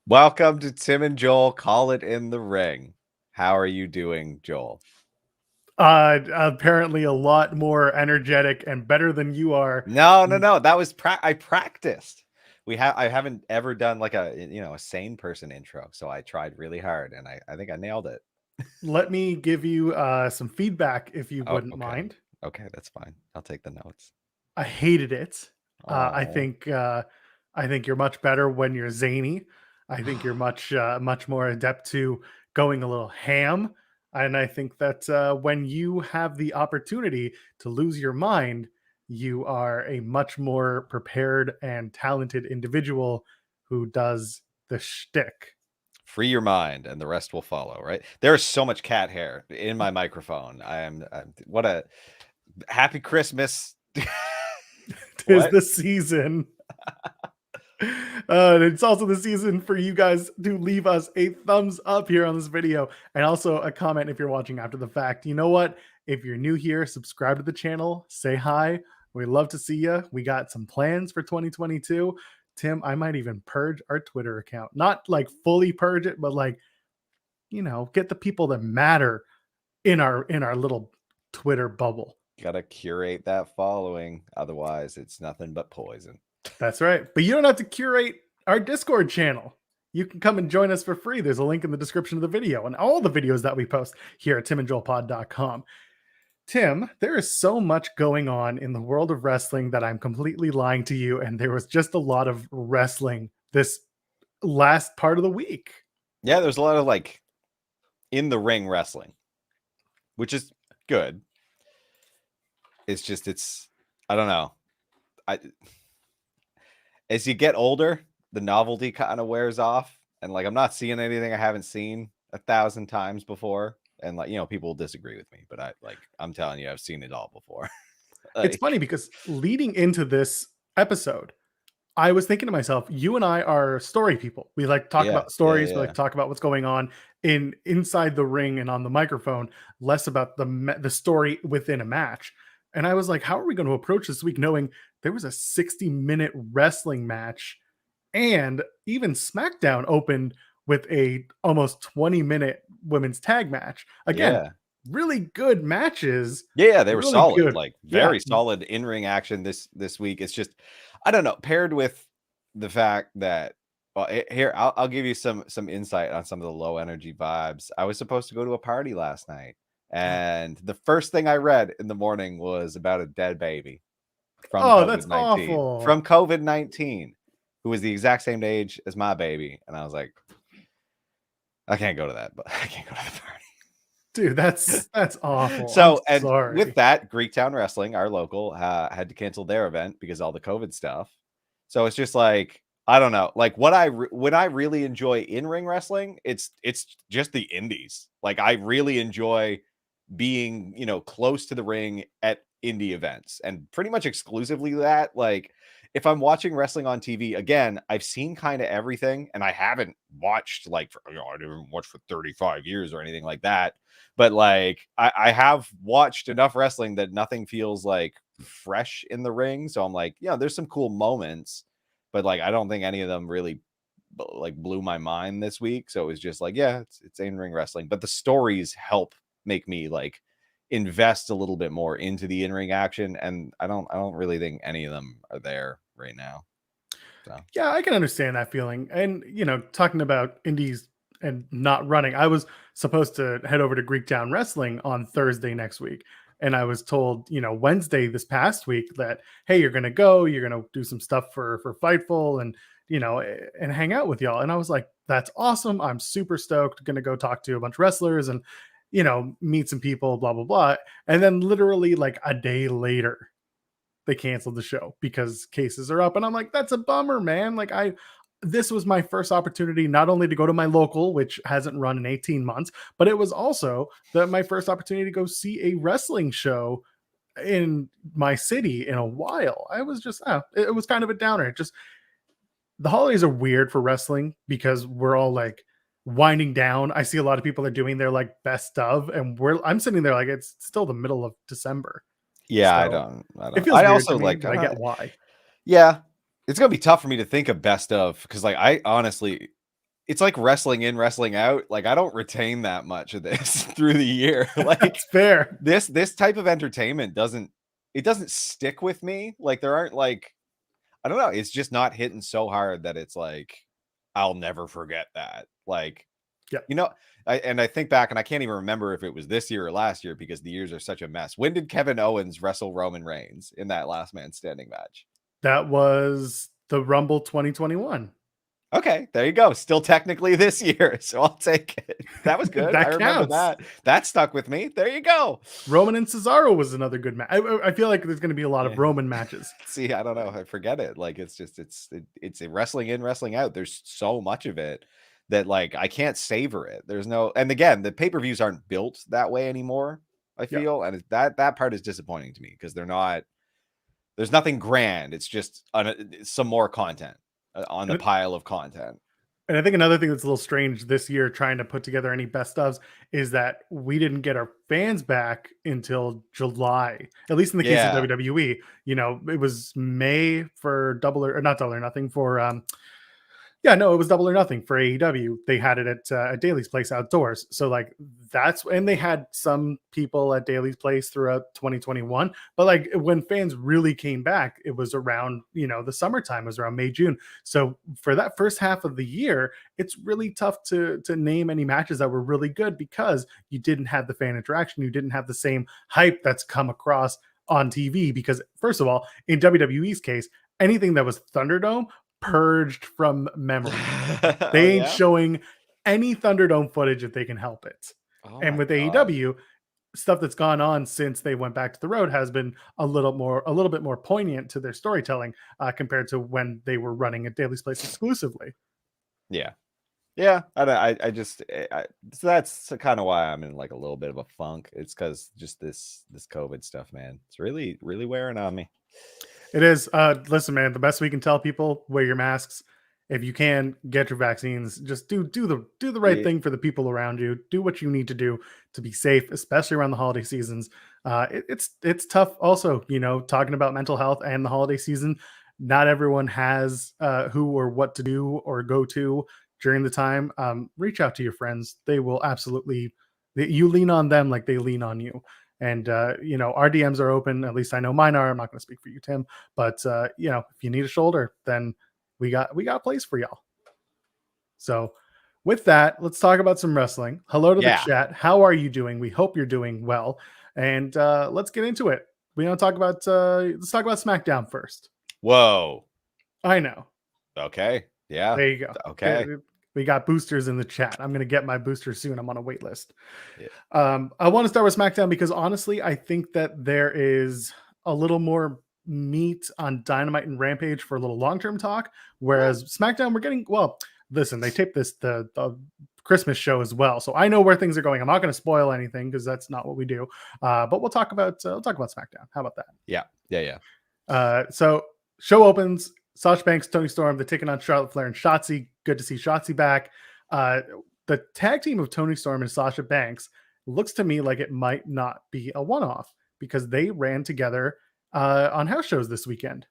Welcome to Tim and Joel Call It in the Ring. How are you doing, Joel? Apparently a lot more energetic and better than you are. No. That was I practiced. I haven't ever done like a sane person intro, so I tried really hard and I think I nailed it. Let me give you some feedback if you Oh, wouldn't okay. mind. Okay, that's fine. I'll take the notes. I hated it. I Oh. think I think you're much better when you're zany. I think you're much more adept to going a little ham. And I think that when you have the opportunity to lose your mind, you are a much more prepared and talented individual who does the shtick. Free your mind and the rest will follow, right? There's so much cat hair in my microphone. What a happy Christmas. Tis What? the season. And it's also the season for you guys to leave us a thumbs up here on this video and also a comment if you're watching after the fact. You know what? If you're new here, subscribe to the channel, say hi. We'd love to see you. We got some plans for 2022. Tim, I might even purge our Twitter account. Not like fully purge it, but like, get the people that matter in our little Twitter bubble. Gotta curate that following. Otherwise, it's nothing but poison. That's right. But you don't have to curate our Discord channel. You can come and join us for free. There's a link in the description of the video and all the videos that we post here at timandjoelpod.com. Tim, there is so much going on in the world of wrestling that I'm completely lying to you. And there was just a lot of wrestling this last part of the week. Yeah, there's a lot of like in the ring wrestling, which is good. I don't know. As you get older, the novelty kind of wears off. And like, I'm not seeing anything I haven't seen 1,000 times before. And like, people will disagree with me, but I'm telling you, I've seen it all before. It's funny because leading into this episode, I was thinking to myself, you and I are story people. We like to talk about stories. We like to talk about what's going on inside the ring and on the microphone, less about the story within a match. And I was like, how are we going to approach this week knowing there was a 60-minute wrestling match and even SmackDown opened with a almost 20-minute women's tag match. Again, really good matches. Yeah, they were really solid, good. like very solid in-ring action this week. It's just, I don't know, paired with the fact that, well, here I'll give you some insight on some of the low energy vibes. I was supposed to go to a party last night, and the first thing I read in the morning was about a dead baby from That's COVID-19. awful. From COVID-19, who was the exact same age as my baby, and I was like, I can't go to that, but I can't go to the party. Dude, that's awful. So, I'm sorry. with that, Greektown Wrestling, our local, had to cancel their event because all the COVID stuff. So it's just like, I don't know, like when I really enjoy in-ring wrestling, it's just the indies. Like I really enjoy being, close to the ring at indie events, and pretty much exclusively that. Like if I'm watching wrestling on TV, again, I've seen kind of everything, and I haven't watched like I didn't watch for 35 years or anything like that. But like I have watched enough wrestling that nothing feels like fresh in the ring. So I'm like, there's some cool moments, but like I don't think any of them really like blew my mind this week. So it was just like, yeah, it's in-ring wrestling, but the stories help make me like invest a little bit more into the in-ring action, and I don't really think any of them are there right now. So Yeah, I can understand that feeling. And talking about indies and not running, I was supposed to head over to Greektown Wrestling on Thursday next week. And I was told, Wednesday this past week that, hey, you're gonna go, you're gonna do some stuff for Fightful and and hang out with y'all. And I was like, that's awesome. I'm super stoked. Gonna go talk to a bunch of wrestlers and meet some people, blah, blah, blah. And then literally like a day later, they canceled the show because cases are up. And I'm like, that's a bummer, man. Like this was my first opportunity not only to go to my local, which hasn't run in 18 months, but it was also my first opportunity to go see a wrestling show in my city in a while. I was just, it was kind of a downer. Just the holidays are weird for wrestling because we're all like winding down. I see a lot of people are doing their like best of, and I'm sitting there like it's still the middle of December. yeah, So, I don't it feels I weird also to me, like but I get why. yeah, it's gonna be tough for me to think of best of, because like I honestly it's like wrestling in, wrestling out. Like I don't retain that much of this through the year. Like That's fair. this type of entertainment doesn't stick with me. Like there aren't like, I don't know, it's just not hitting so hard that it's like I'll never forget that. Like, Yeah. you know, I think back and I can't even remember if it was this year or last year because the years are such a mess. When did Kevin Owens wrestle Roman Reigns in that last man standing match? That was the Rumble 2021. Okay, there you go. Still technically this year, so I'll take it. That was good. I That remember counts. that. That stuck with me. There you go. Roman and Cesaro was another good match. I feel like there's going to be a lot Yeah. of Roman matches. See, I don't know. I forget it. Like it's just it's a wrestling in, wrestling out. There's so much of it that like I can't savor it. There's no, and again, the pay-per-views aren't built that way anymore, I Yeah. feel, and that part is disappointing to me because they're not, there's nothing grand. It's just some more content on the And pile of content. And I think another thing that's a little strange this year, trying to put together any best ofs, is that we didn't get our fans back until July. At least in the case of Yeah. WWE, it was May for or not Double or Nothing for yeah, no, it was Double or Nothing for AEW. They had it at Daly's Place outdoors. So like and they had some people at Daly's Place throughout 2021. But like when fans really came back, it was around, the summertime, it was around May, June. So for that first half of the year, it's really tough to name any matches that were really good because you didn't have the fan interaction. You didn't have the same hype that's come across on TV. Because first of all, in WWE's case, anything that was Thunderdome purged from memory. Oh They ain't yeah. showing any Thunderdome footage if they can help it. Oh And my with god. AEW, stuff that's gone on since they went back to the road has been a little bit more poignant to their storytelling compared to when they were running at Daly's Place exclusively. Yeah. Yeah, I just so that's kind of why I'm in like a little bit of a funk. It's because just this COVID stuff, man. It's really wearing on me. It is. Listen, man, the best we can tell people: wear your masks. If you can, get your vaccines. Just do the right Yeah, thing for the people around you. Do what you need to do to be safe, especially around the holiday seasons. It's tough. Also, talking about mental health and the holiday season. Not everyone has who or what to do or go to during the time. Reach out to your friends. They will absolutely. You lean on them like they lean on you. And our DMs are open. At least I know mine are. I'm not going to speak for you, Tim. But if you need a shoulder, then we got a place for y'all. So with that, let's talk about some wrestling. Hello to the yeah. chat. How are you doing? We hope you're doing well. And let's get into it. We want to talk about let's talk about SmackDown first. Whoa. I know. Okay. Yeah. There you go. Okay. We got boosters in the chat. I'm going to get my booster soon. I'm on a wait list. Yeah. I want to start with SmackDown because honestly, I think that there is a little more meat on Dynamite and Rampage for a little long-term talk. Whereas SmackDown, we're getting, well, listen, they taped this, the Christmas show as well. So I know where things are going. I'm not going to spoil anything because that's not what we do. But we'll talk about SmackDown. How about that? Yeah. Yeah. So show opens. Sasha Banks, Tony Storm, they're taking on Charlotte Flair and Shotzi. Good to see Shotzi back. The tag team of Tony Storm and Sasha Banks looks to me like it might not be a one-off because they ran together on house shows this weekend.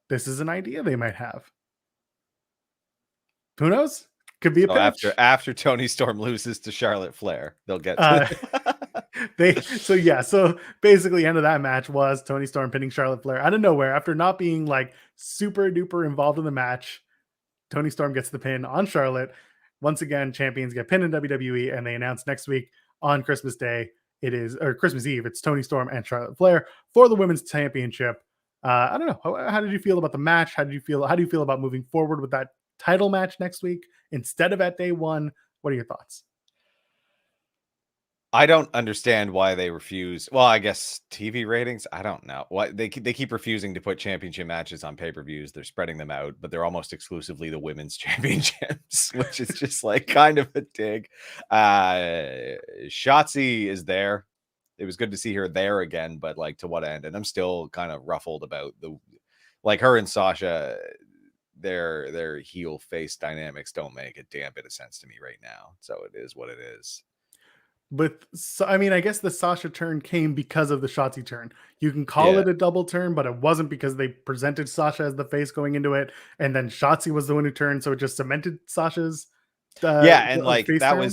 This is an idea they might have. Who knows? Could be a pitch. After Tony Storm loses to Charlotte Flair, they'll get to So basically end of that match was Tony Storm pinning Charlotte Flair out of nowhere after not being like super duper involved in the match. Tony Storm gets the pin on Charlotte. Once again, champions get pinned in WWE, and they announce next week on Christmas Day, or Christmas Eve, it's Tony Storm and Charlotte Flair for the women's championship. I don't know. How did you feel about the match? How do you feel about moving forward with that title match next week instead of at day one? What are your thoughts? I don't understand why they refuse. Well, I guess TV ratings. I don't know why they keep refusing to put championship matches on pay-per-views. They're spreading them out, but they're almost exclusively the women's championships, which is just like kind of a dig. Shotzi is there. It was good to see her there again, but like to what end? And I'm still kind of ruffled about her and Sasha. Their heel face dynamics don't make a damn bit of sense to me right now. So it is what it is. I mean, I guess the Sasha turn came because of the Shotzi turn. You can call Yeah. it a double turn, but it wasn't because they presented Sasha as the face going into it, and then Shotzi was the one who turned, so it just cemented Sasha's Yeah, and like face turn.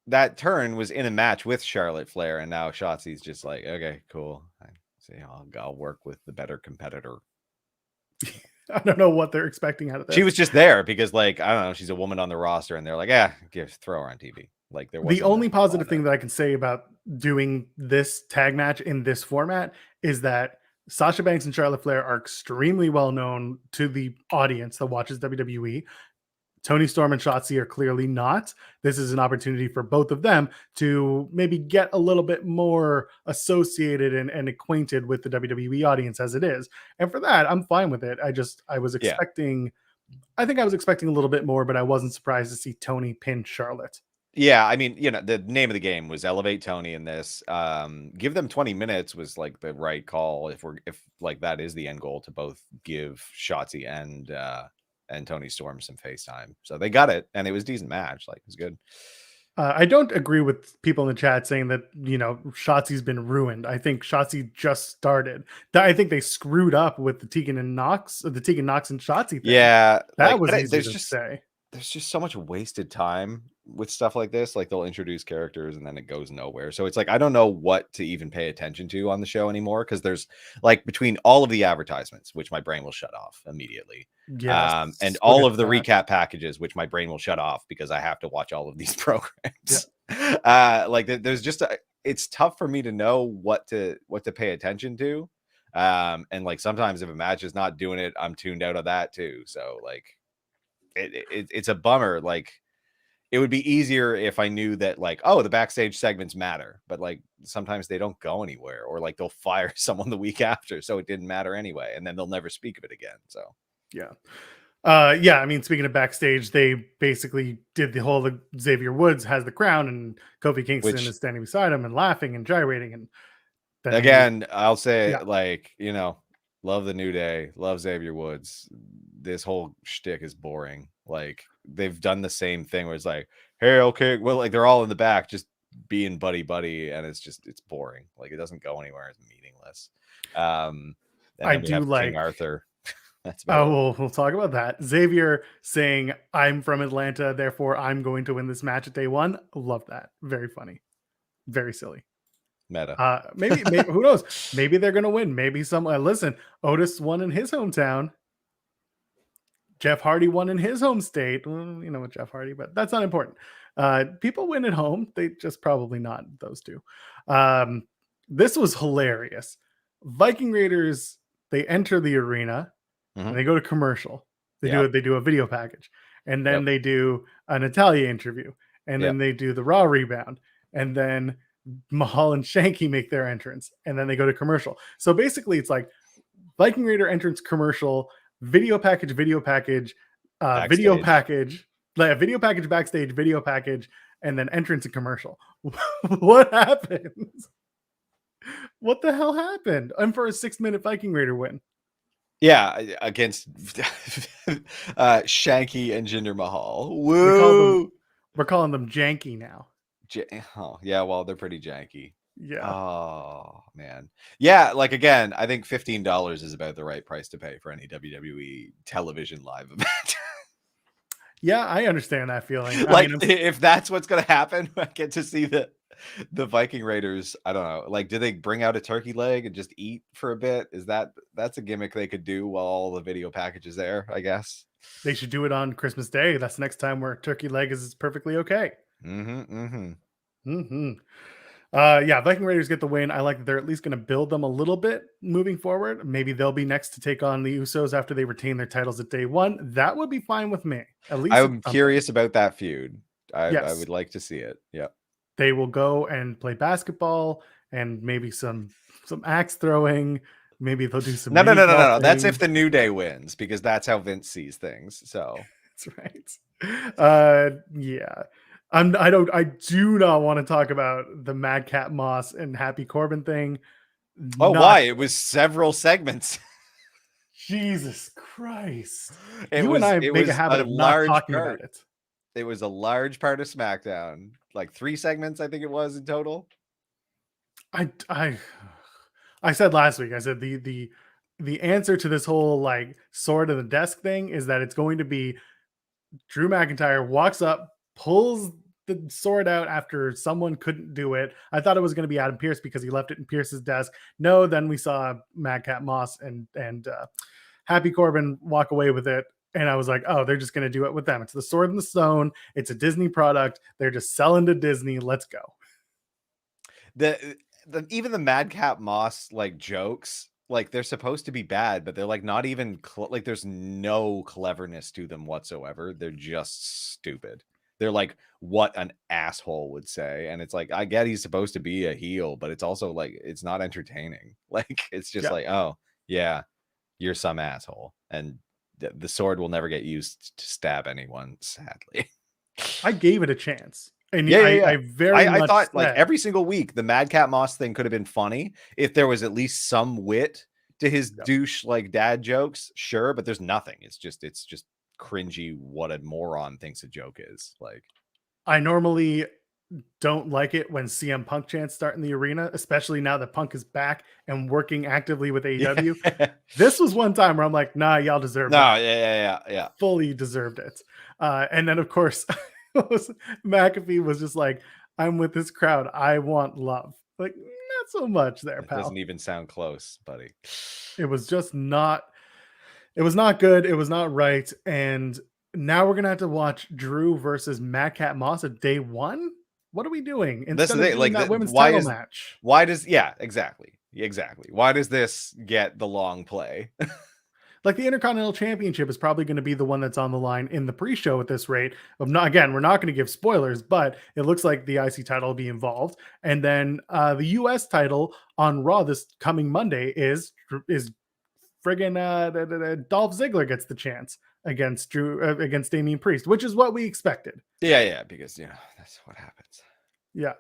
that turn was in a match with Charlotte Flair, and now Shotzi's just like, okay, cool. I see. I'll work with the better competitor. I don't know what they're expecting out of this. She was just there because, like, I don't know, she's a woman on the roster, and they're like, yeah, throw her on TV. Like, there The wasn't only positive thing that I can say about doing this tag match in this format is that Sasha Banks and Charlotte Flair are extremely well known to the audience that watches WWE. Tony Storm and Shotzi are clearly not. This is an opportunity for both of them to maybe get a little bit more associated and acquainted with the WWE audience as it is. And for that, I'm fine with it. I was Yeah. expecting, I think I was expecting a little bit more, but I wasn't surprised to see Tony pin Charlotte. Yeah, I mean, the name of the game was elevate Tony in this. Give them 20 minutes was like the right call if like that is the end goal, to both give Shotzi and Tony Storm some face time. So they got it, and it was a decent match. Like, it was good. I don't agree with people in the chat saying that, Shotzi's been ruined. I think Shotzi just started. I think they screwed up with the Tegan Knox and Shotzi thing. Yeah, That like, was but easy to say. there's just so much wasted time with stuff like this. Like, they'll introduce characters and then it goes nowhere. So it's like, I don't know what to even pay attention to on the show anymore, because there's, like, between all of the advertisements, which my brain will shut off immediately, Yes, and we'll all get of the to that. recap packages, which my brain will shut off because I have to watch all of these programs. Like, there's just it's tough for me to know what to pay attention to. And like, sometimes if a match is not doing it, I'm tuned out of that too. So like, it's a bummer. Like, it would be easier if I knew that, like, oh, the backstage segments matter, but like, sometimes they don't go anywhere, or like they'll fire someone the week after, so it didn't matter anyway, and then they'll never speak of it again. So Yeah. I mean, speaking of backstage, they basically did the whole Xavier Woods has the crown and Kofi Kingston which, is standing beside him and laughing and gyrating, and then again, I'll say, yeah, like, love the New Day, love Xavier Woods. This whole shtick is boring. Like, they've done the same thing where it's like, hey, okay, well, like, they're all in the back just being buddy, and it's boring. Like, it doesn't go anywhere. It's meaningless. And I then we do have King like. Arthur. That's about it. We'll talk about that. Xavier saying, "I'm from Atlanta, therefore I'm going to win this match at day one." Love that. Very funny. Very silly. Meta. Maybe who knows? Maybe they're gonna win. Maybe listen, Otis won in his hometown. Jeff Hardy won in his home state. Well, you know what, Jeff Hardy, but that's not important. People win at home. They just probably not those two. This was hilarious. Viking Raiders, they enter the arena and they go to commercial. They do a video package, and then they do a Natalia interview, and then they do the Raw rebound, and then Mahal and Shanky make their entrance, and then they go to commercial. So basically, it's like Viking Raider entrance, commercial, video package, video package, video package, like a video package backstage, video package, and then entrance and commercial. What happened? What the hell happened? I'm for a 6-minute Viking Raider win. Yeah, against Shanky and Jinder Mahal. Woo! We're calling them janky now. Oh, yeah, well, they're pretty janky. Yeah. Oh, man. Yeah, like, again, I think $15 is about the right price to pay for any WWE television live event. Yeah, I understand that feeling. Like, if that's what's going to happen, I get to see the Viking Raiders. I don't know. Like, do they bring out a turkey leg and just eat for a bit? That's a gimmick they could do while all the video package is there, I guess. They should do it on Christmas Day. That's the next time where turkey leg is perfectly okay. Yeah, Viking Raiders get the win. I like that they're at least going to build them a little bit moving forward. Maybe they'll be next to take on the Usos after they retain their titles at day one. That would be fine with me. At least I'm curious about that feud. I would like to see it. Yeah. They will go and play basketball and maybe some axe throwing. Maybe they'll do some. No. That's if the New Day wins, because that's how Vince sees things. So that's right. Yeah. I do not want to talk about the Madcap Moss and Happy Corbin thing. Why? It was several segments. Jesus Christ. And I make a habit of not talking about it. It was a large part of SmackDown, like 3 segments, I think it was in total. I I said last week, I said the answer to this whole like sword of the desk thing is that it's going to be Drew McIntyre walks up, pulls the sword out after someone couldn't do it. I thought it was going to be Adam Pierce because he left it in Pierce's desk. No, then we saw Madcap Moss and Happy Corbin walk away with it. And I was like, oh, they're just going to do it with them. It's the sword and the stone. It's a Disney product. They're just selling to Disney. Let's go. The even the Madcap Moss like jokes, like they're supposed to be bad, but they're like not even like there's no cleverness to them whatsoever. They're just stupid. They're like what an asshole would say, and it's like I get he's supposed to be a heel, but it's also like it's not entertaining. Like it's just like, oh yeah, you're some asshole, and the sword will never get used to stab anyone. Sadly, I gave it a chance. And yeah. I very I much thought said, like every single week the Madcap Moss thing could have been funny if there was at least some wit to his douche like dad jokes. Sure, but there's nothing. It's just cringy. What a moron thinks a joke is like. I normally don't like it when CM Punk chants start in the arena, especially now that Punk is back and working actively with AEW. Yeah. This was one time where I'm like, nah, y'all deserve it. No, yeah. Fully deserved it. And then, of course, McAfee was just like, I'm with this crowd. I want love. Like, not so much there, It pal. doesn't even sound close, buddy. It was just not, it was not good. It was not right. And now we're going to have to watch Drew versus Madcap Moss at day one. What are we doing instead of doing that women's title match? Why does exactly. Why does this get the long play? Like the Intercontinental Championship is probably going to be the one that's on the line in the pre-show at this rate. We're not going to give spoilers, but it looks like the IC title will be involved. And then the US title on Raw this coming Monday is friggin' Dolph Ziggler gets the chance against against Damian Priest, which is what we expected. Yeah, because that's what happens. Yeah.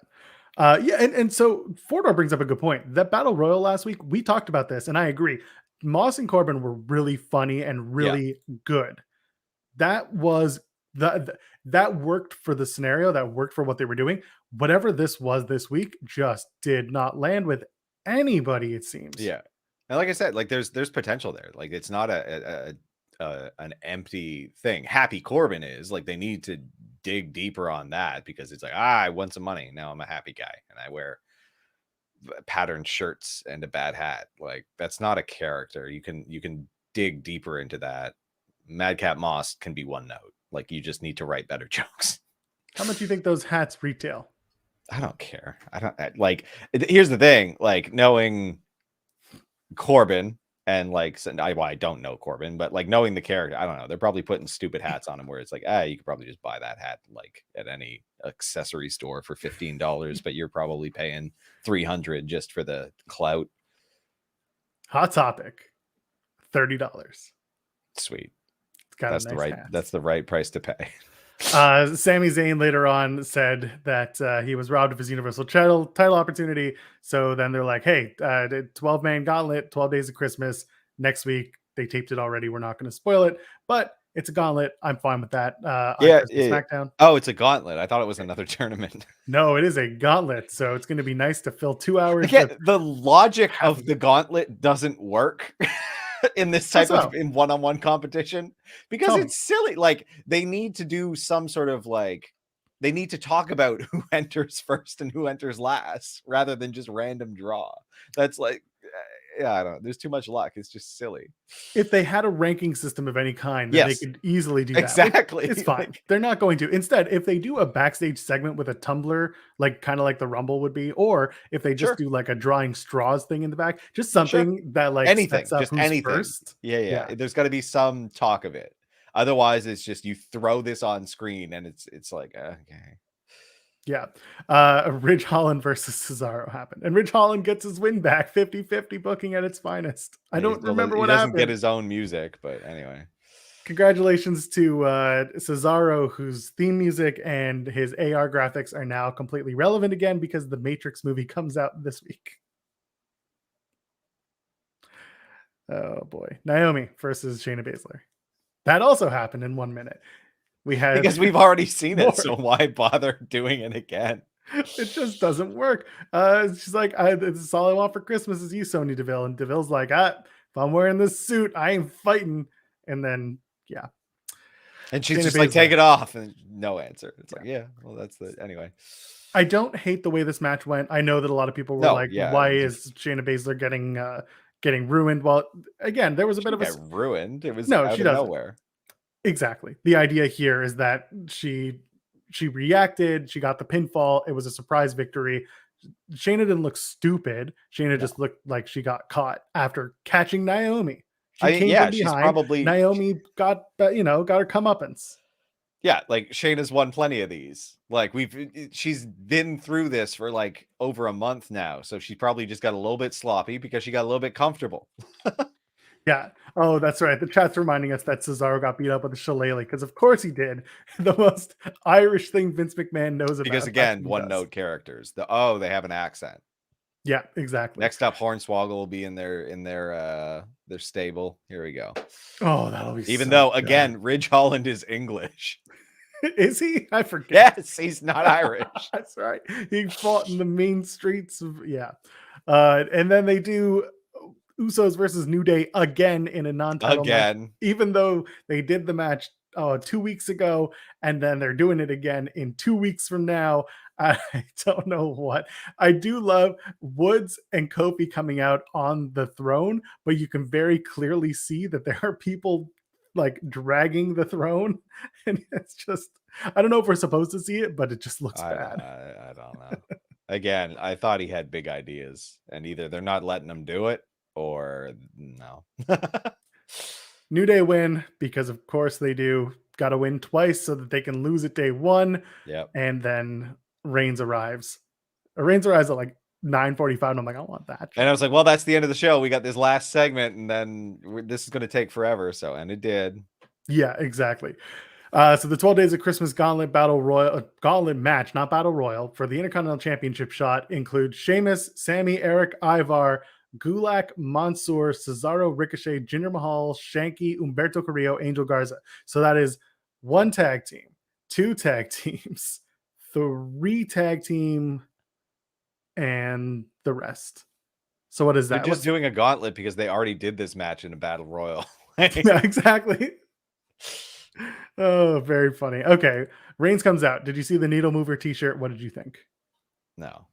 And so Fordor brings up a good point. That Battle Royal last week, we talked about this, and I agree. Moss and Corbin were really funny and really good. That was that worked for the scenario, that worked for what they were doing. Whatever this was this week just did not land with anybody, it seems. Yeah. And like I said, like there's potential there. Like it's not an empty thing. Happy Corbin is like they need to dig deeper on that because it's like, I want some money. Now I'm a happy guy and I wear patterned shirts and a bad hat. Like that's not a character. You can dig deeper into that. Madcap Moss can be one note. Like you just need to write better jokes. How much do you think those hats retail? I don't care. I don't like. Here's the thing. Like knowing Corbin and like I don't know Corbin, but like knowing the character, I don't know. They're probably putting stupid hats on him where it's like, you could probably just buy that hat like at any accessory store for $15, but you're probably paying $300 just for the clout. Hot Topic, $30. Sweet. That's the right price to pay. Sami Zayn later on said that he was robbed of his Universal title opportunity. So then they're like, hey, 12-man gauntlet, 12 days of Christmas next week. They taped it already. We're not going to spoil it, but it's a gauntlet. I'm fine with that. SmackDown. Oh, it's a gauntlet. I thought it was another tournament. No, it is a gauntlet. So it's going to be nice to fill 2 hours. The logic of the gauntlet doesn't work. In this type of in one-on-one competition because it's silly. Like they need to do some sort of like they need to talk about who enters first and who enters last rather than just random draw. That's like I don't know. There's too much luck. It's just silly. If they had a ranking system of any kind, then they could easily do that. Exactly. It's fine. They're not going to. Instead, if they do a backstage segment with a tumbler, like kind of like the Rumble would be, or if they just do like a drawing straws thing in the back, just something that like anything, just anything. First. Yeah. There's got to be some talk of it. Otherwise, it's just you throw this on screen and it's like okay. Yeah. Ridge Holland versus Cesaro happened. And Ridge Holland gets his win back, 50-50 booking at its finest. I don't remember what happened. He doesn't get his own music, but anyway. Congratulations to Cesaro, whose theme music and his AR graphics are now completely relevant again because the Matrix movie comes out this week. Oh boy. Naomi versus Shayna Baszler. That also happened in 1 minute. We had because we've already seen more. it. So why bother doing it again? It just doesn't work. She's like, this is all I want for Christmas is you, Sonya Deville. And Deville's like, if I'm wearing this suit, I ain't fighting. And then, yeah. And she's Shayna just like, take Baszler. it off. And no answer. It's like, Yeah. yeah, well, that's the, anyway. I don't hate the way this match went. I know that a lot of people were No, like, yeah. why is Shayna Baszler getting ruined? Well, again, there was a She bit of a got ruined. It was no, out she of doesn't. nowhere. Exactly. The idea here is that she reacted, she got the pinfall, it was a surprise victory. Shayna didn't look stupid. Shayna just looked like she got caught after catching Naomi. She came from She's behind. probably Naomi got her comeuppance. Yeah, like Shayna's won plenty of these. Like she's been through this for like over a month now, so she probably just got a little bit sloppy because she got a little bit comfortable. Yeah. Oh, that's right. The chat's reminding us that Cesaro got beat up with a shillelagh because, of course, he did. The most Irish thing Vince McMahon knows about. Because again, one note characters. They have an accent. Yeah, exactly. Next up, Hornswoggle will be in their stable. Here we go. Oh, that'll be even so though good. again, Ridge Holland is English. Is he? I forget. Yes, he's not Irish. That's right. He fought in the main streets of and then they do Usos versus New Day again in a non-title match, even though they did the match 2 weeks ago, and then they're doing it again in 2 weeks from now. I don't know what. I do love Woods and Kofi coming out on the throne, but you can very clearly see that there are people like dragging the throne, and it's just, I don't know if we're supposed to see it, but it just looks bad. I don't know. Again, I thought he had big ideas, and either they're not letting him do it or no. New Day win because of course they do. Got to win twice so that they can lose at day one. Yep. And then Reigns arrives. Reigns arrives at like 9:45, and I'm like, I want that. And I was like, well, that's the end of the show. We got this last segment, and then this is going to take forever. So, and it did. Yeah, exactly. So the 12 Days of Christmas Gauntlet Battle Royal, Gauntlet match, not Battle Royal, for the Intercontinental Championship shot include Sheamus, Sammy, Eric, Ivar, Gulak, Mansoor, Cesaro, Ricochet, Jinder Mahal, Shanky, Humberto Carrillo, Angel Garza. So that is 1 tag team, 2 tag teams, 3 tag team, and the rest. So what is that? They're just doing a gauntlet because they already did this match in a battle royal. Yeah, exactly. Oh, very funny. Okay, Reigns comes out. Did you see the needle mover t-shirt? What did you think? No,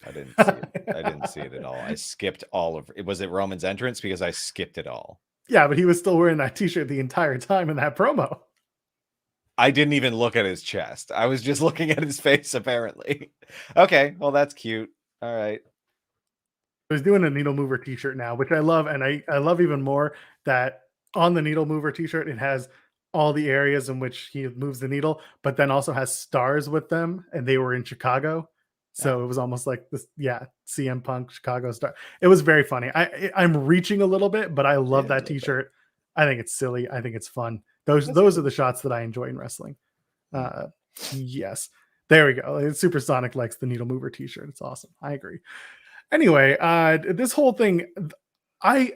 I didn't see it. I didn't see it at all. I skipped all of it. Was it Roman's entrance? Because I skipped it all. Yeah, but he was still wearing that t-shirt the entire time in that promo. I didn't even look at his chest. I was just looking at his face, apparently. Okay, well, that's cute. All right. He's doing a needle mover t-shirt now, which I love. And I love even more that on the needle mover t-shirt, it has all the areas in which he moves the needle, but then also has stars with them. And they were in Chicago. So it was almost like this, CM Punk, Chicago star. It was very funny. I'm reaching a little bit, but I love that t-shirt. I think it's silly. I think it's fun. Those are the shots that I enjoy in wrestling. Yes. There we go. Supersonic likes the needle mover t-shirt. It's awesome. I agree. Anyway, this whole thing, I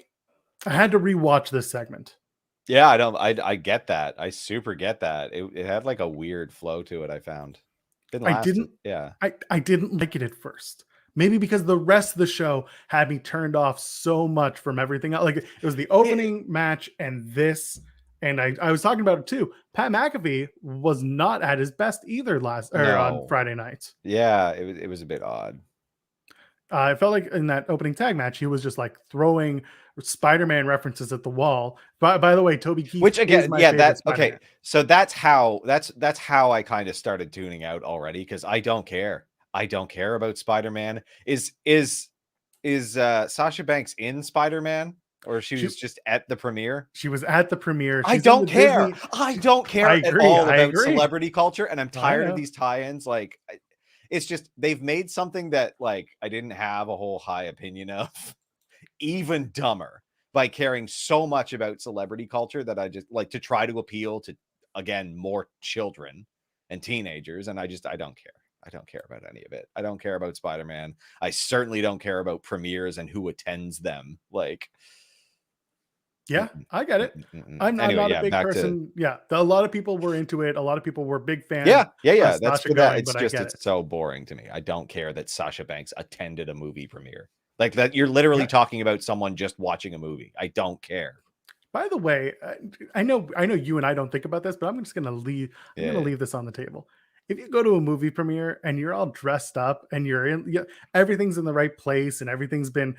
had to rewatch this segment. Yeah, I get that. I super get that. It had like a weird flow to it, I found. I didn't like it at first. Maybe because the rest of the show had me turned off so much from everything else. Like it was the opening match and this, and I was talking about it too. Pat McAfee was not at his best either on Friday night. Yeah, it was a bit odd. I felt like in that opening tag match, he was just like throwing Spider-Man references at the wall. By the way, Toby Keith, which again, that's Spider-Man. okay. So that's how I kind of started tuning out already, because I don't care. I don't care about Spider-Man. Is Sasha Banks in Spider-Man, or she was just at the premiere? She was at the premiere. I don't care. I don't care at all about celebrity culture, and I'm tired of these tie-ins. Like, it's just they've made something that like I didn't have a whole high opinion of even dumber by caring so much about celebrity culture that I just like to try to appeal to, again, more children and teenagers. And I don't care. I don't care about any of it. I don't care about Spider-Man. I certainly don't care about premieres and who attends them. Like, Yeah, I get it. I'm Anyway, not a yeah, big back to person. Yeah, a lot of people were into it. A lot of people were big fans of yeah. That's Sasha for that. going, It's but I just get it. it's so boring to me. I don't care that Sasha Banks attended a movie premiere. Like that, you're literally Yeah. talking about someone just watching a movie. I don't care. By the way, I know you and I don't think about this, but I'm just gonna leave. I'm gonna Yeah, leave this on the table. If you go to a movie premiere and you're all dressed up and you're in, yeah, everything's in the right place and everything's been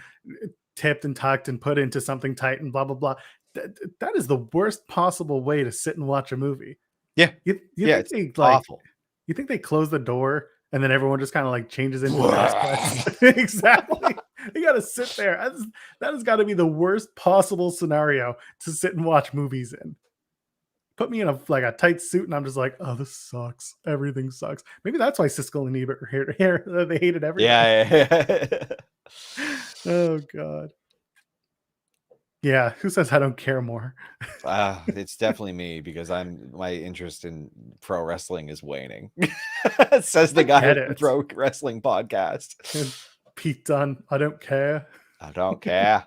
tipped and tucked and put into something tight and blah blah blah. That is the worst possible way to sit and watch a movie. yeah, You yeah. think It's they like awful. you think they close the door and then everyone just kind of like changes into dress sweats? Exactly. You got to sit there. That has got to be the worst possible scenario to sit and watch movies in. Put me in a tight suit and I'm just like, oh, this sucks. Everything sucks. Maybe that's why Siskel and Ebert were here. They hated everything. Yeah. Oh God. Yeah. Who says I don't care more? It's definitely me because my interest in pro wrestling is waning. Says the I guy get with the it. pro wrestling podcast. And Pete Dunne, I don't care. I don't care.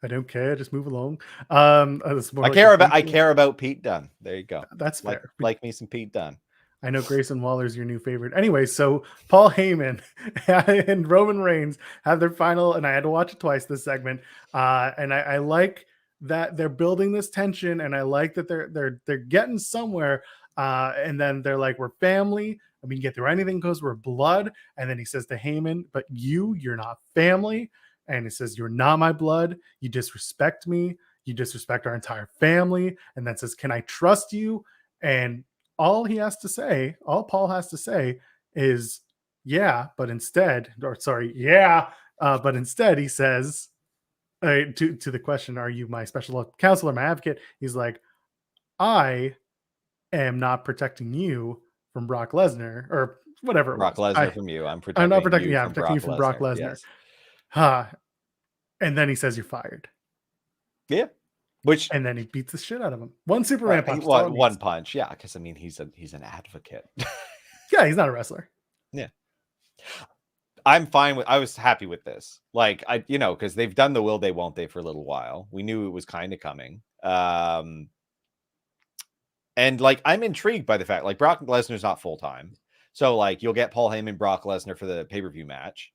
I don't care. Just move along. It's more I like care a about thank you. Pete Dunne. There you go. That's fair. Like me some Pete Dunne. I know Grayson Waller's your new favorite. Anyway, so Paul Heyman and Roman Reigns have their final, and I had to watch it twice this segment. And I like that they're building this tension, and I like that they're getting somewhere. And then they're like, we're family. I mean, get through anything because we're blood. And then he says to Heyman, but you're not family. And he says, you're not my blood. You disrespect me. You disrespect our entire family. And then says, can I trust you? And all Paul has to say is, yeah, but instead, but instead he says to the question, are you my special counselor, my advocate? He's like, I am not protecting you from Brock Lesnar or whatever it Brock was. Lesnar from you. I'm I'm not protecting you I'm from protecting you from Brock Lesnar. Yes. And then he says, you're fired. Yeah. Which And then he beats the shit out of him. One Superman punch. one punch. Yeah, because I mean he's an advocate. Yeah, he's not a wrestler. Yeah. I was happy with this. Like because they've done the will they won't they for a little while. We knew it was kind of coming. And like I'm intrigued by the fact like Brock Lesnar's not full-time. So like you'll get Paul Heyman, Brock Lesnar for the pay-per-view match.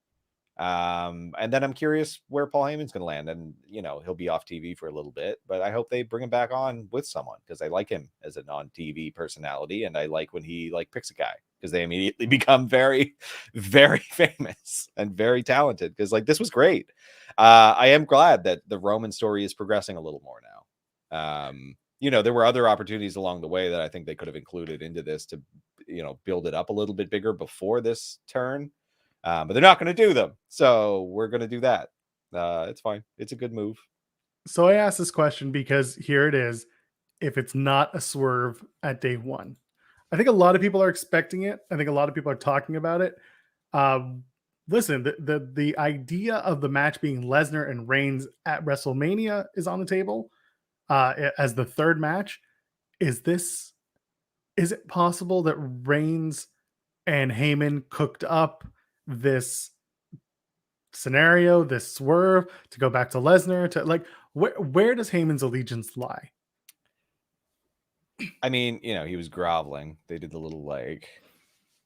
And then I'm curious where Paul Heyman's going to land, and he'll be off TV for a little bit, but I hope they bring him back on with someone because I like him as a non-TV personality, and I like when he like picks a guy because they immediately become very, very famous and very talented. Because like this was great. I am glad that the Roman story is progressing a little more now. There were other opportunities along the way that I think they could have included into this to build it up a little bit bigger before this turn. But they're not going to do them. So we're going to do that. It's fine. It's a good move. So I asked this question because here it is. If it's not a swerve at day one, I think a lot of people are expecting it. I think a lot of people are talking about it. Listen, the idea of the match being Lesnar and Reigns at WrestleMania is on the table as the third match. Is it possible that Reigns and Heyman cooked up this scenario, this swerve to go back to Lesnar? To like, where does Heyman's allegiance lie? I mean, he was groveling. They did the little like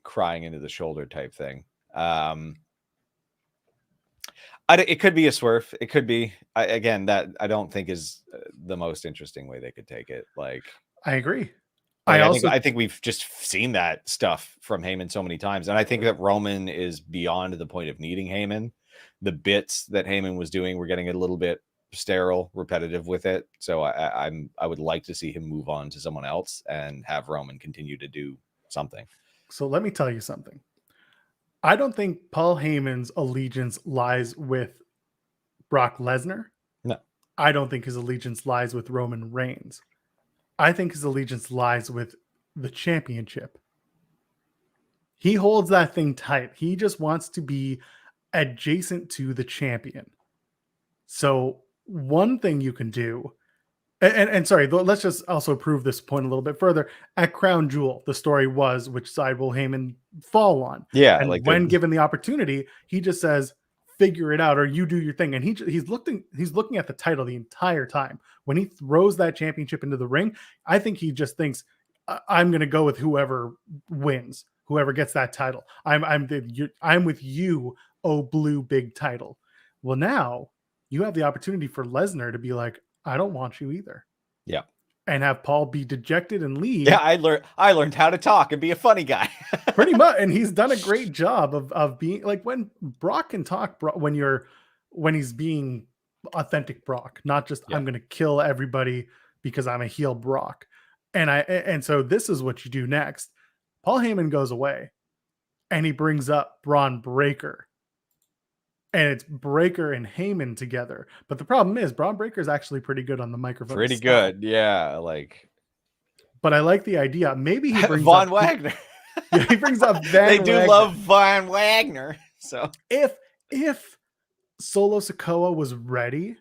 crying into the shoulder type thing. It could be a swerve. It could be again that I don't think is the most interesting way they could take it. Like, I agree. Like, I think we've just seen that stuff from Heyman so many times, and I think that Roman is beyond the point of needing Heyman. The bits that Heyman was doing were getting a little bit sterile, repetitive with it. So I would like to see him move on to someone else and have Roman continue to do something. So let me tell you something. I don't think Paul Heyman's allegiance lies with Brock Lesnar. No. I don't think his allegiance lies with Roman Reigns. I think his allegiance lies with the championship. He holds that thing tight. He just wants to be adjacent to the champion. So one thing you can do, and sorry, let's just also prove this point a little bit further. At Crown Jewel, the story was which side will Heyman fall on? Yeah. And like when given the opportunity, he just says figure it out, or you do your thing. And he's looking at the title the entire time. When he throws that championship into the ring, I think he just thinks, I'm going to go with whoever wins, whoever gets that title. I'm with you, oh blue big title. Well, now you have the opportunity for Lesnar to be like, I don't want you either. Yeah. And have Paul be dejected and leave. Yeah, I learned how to talk and be a funny guy. Pretty much. And he's done a great job of being like, when Brock can talk, when he's being authentic Brock, not just I'm going to kill everybody because I'm a heel Brock. And so this is what you do next. Paul Heyman goes away and he brings up Braun Breaker. And it's Breaker and Heyman together. But the problem is Braun Breaker is actually pretty good on the microphone. Pretty good. Yeah. Like, but I like the idea. Maybe he brings Von up Wagner. Yeah, he brings up They do love Von Wagner. So if Solo Sikoa was ready,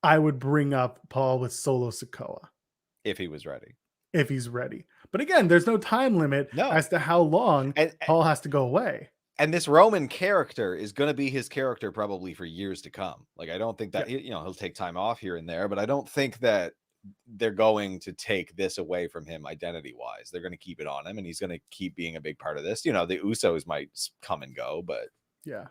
I would bring up Paul with Solo Sikoa. If he was ready. If he's ready. But again, there's no time limit as to how long Paul has to go away. And this Roman character is going to be his character probably for years to come. Like, I don't think that, he'll take time off here and there, but I don't think that they're going to take this away from him identity wise. They're going to keep it on him and he's going to keep being a big part of this. The Usos might come and go, but yeah.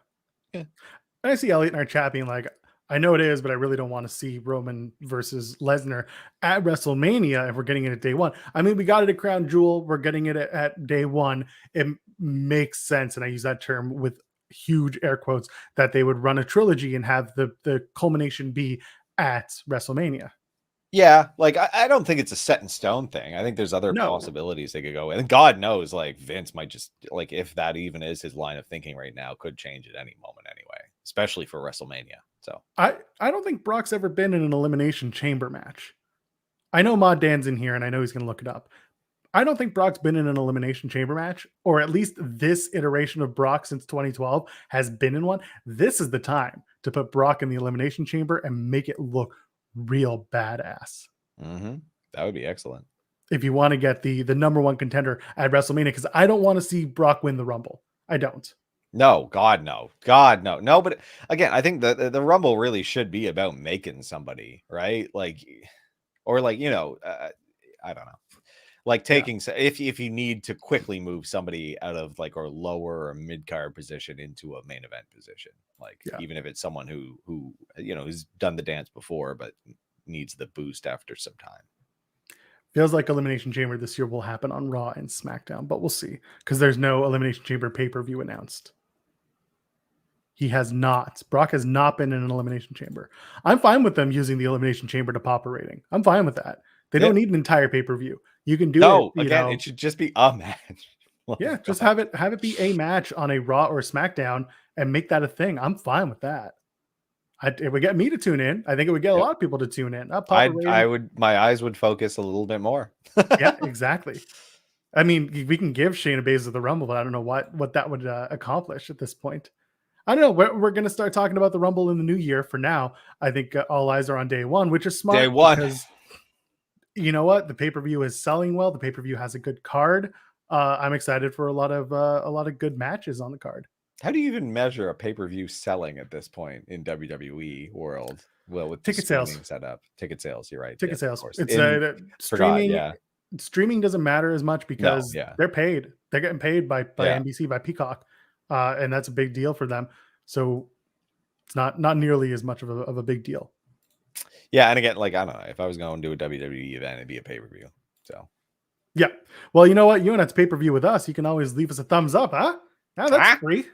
I see Elliot in our chat being like, I know it is, but I really don't want to see Roman versus Lesnar at WrestleMania if we're getting it at day one. I mean, we got it at Crown Jewel. We're getting it at day one. It makes sense. And I use that term with huge air quotes, that they would run a trilogy and have the culmination be at WrestleMania. Yeah, like I don't think it's a set in stone thing. I think there's other possibilities they could go with. And God knows, like, Vince might just, like, if that even is his line of thinking right now, could change at any moment anyway, especially for WrestleMania. So I don't think Brock's ever been in an Elimination Chamber match. I know Mod Dan's in here and I know he's going to look it up. I don't think Brock's been in an Elimination Chamber match, or at least this iteration of Brock since 2012 has been in one. This is the time to put Brock in the Elimination Chamber and make it look real badass. That would be excellent. If you want to get the number one contender at WrestleMania, because I don't want to see Brock win the Rumble. I don't. No, God, no. God, no. No, but again, I think the Rumble really should be about making somebody, right? Like, or like, I don't know. Like taking, if you need to quickly move somebody out of like or lower or mid-card position into a main event position, like even if it's someone who who's done the dance before but needs the boost after some time. Feels like Elimination Chamber this year will happen on Raw and SmackDown, but we'll see, because there's no Elimination Chamber pay-per-view announced. Brock has not been in an Elimination Chamber. I'm fine with them using the Elimination Chamber to pop a rating. I'm fine with that. They don't need an entire pay-per-view. You can do it. It should just be a match. Just have it be a match on a Raw or SmackDown and make that a thing. I'm fine with that. It would get me to tune in. I think it would get a lot of people to tune in. My eyes would focus a little bit more. Yeah, exactly. I mean, we can give Shayna Baszler the Rumble, but I don't know what that would accomplish at this point. I don't know. We're going to start talking about the Rumble in the new year. For now, I think all eyes are on day one, which is smart. Day one. Because you know what? The pay-per-view is selling well. The pay-per-view has a good card. I'm excited for a lot of good matches on the card. How do you even measure a pay-per-view selling at this point in WWE world? Well, with ticket sales set up, ticket sales. You're right. Ticket sales. It's streaming. Streaming doesn't matter as much because they're paid. They're getting paid by NBC, by Peacock, and that's a big deal for them. So it's not nearly as much of a big deal. Yeah, and again, like, I don't know, if I was going to a WWE event, it'd be a pay-per-view. So yeah. Well, you know what? You want to pay-per-view with us, you can always leave us a thumbs up, huh? Yeah, that's free.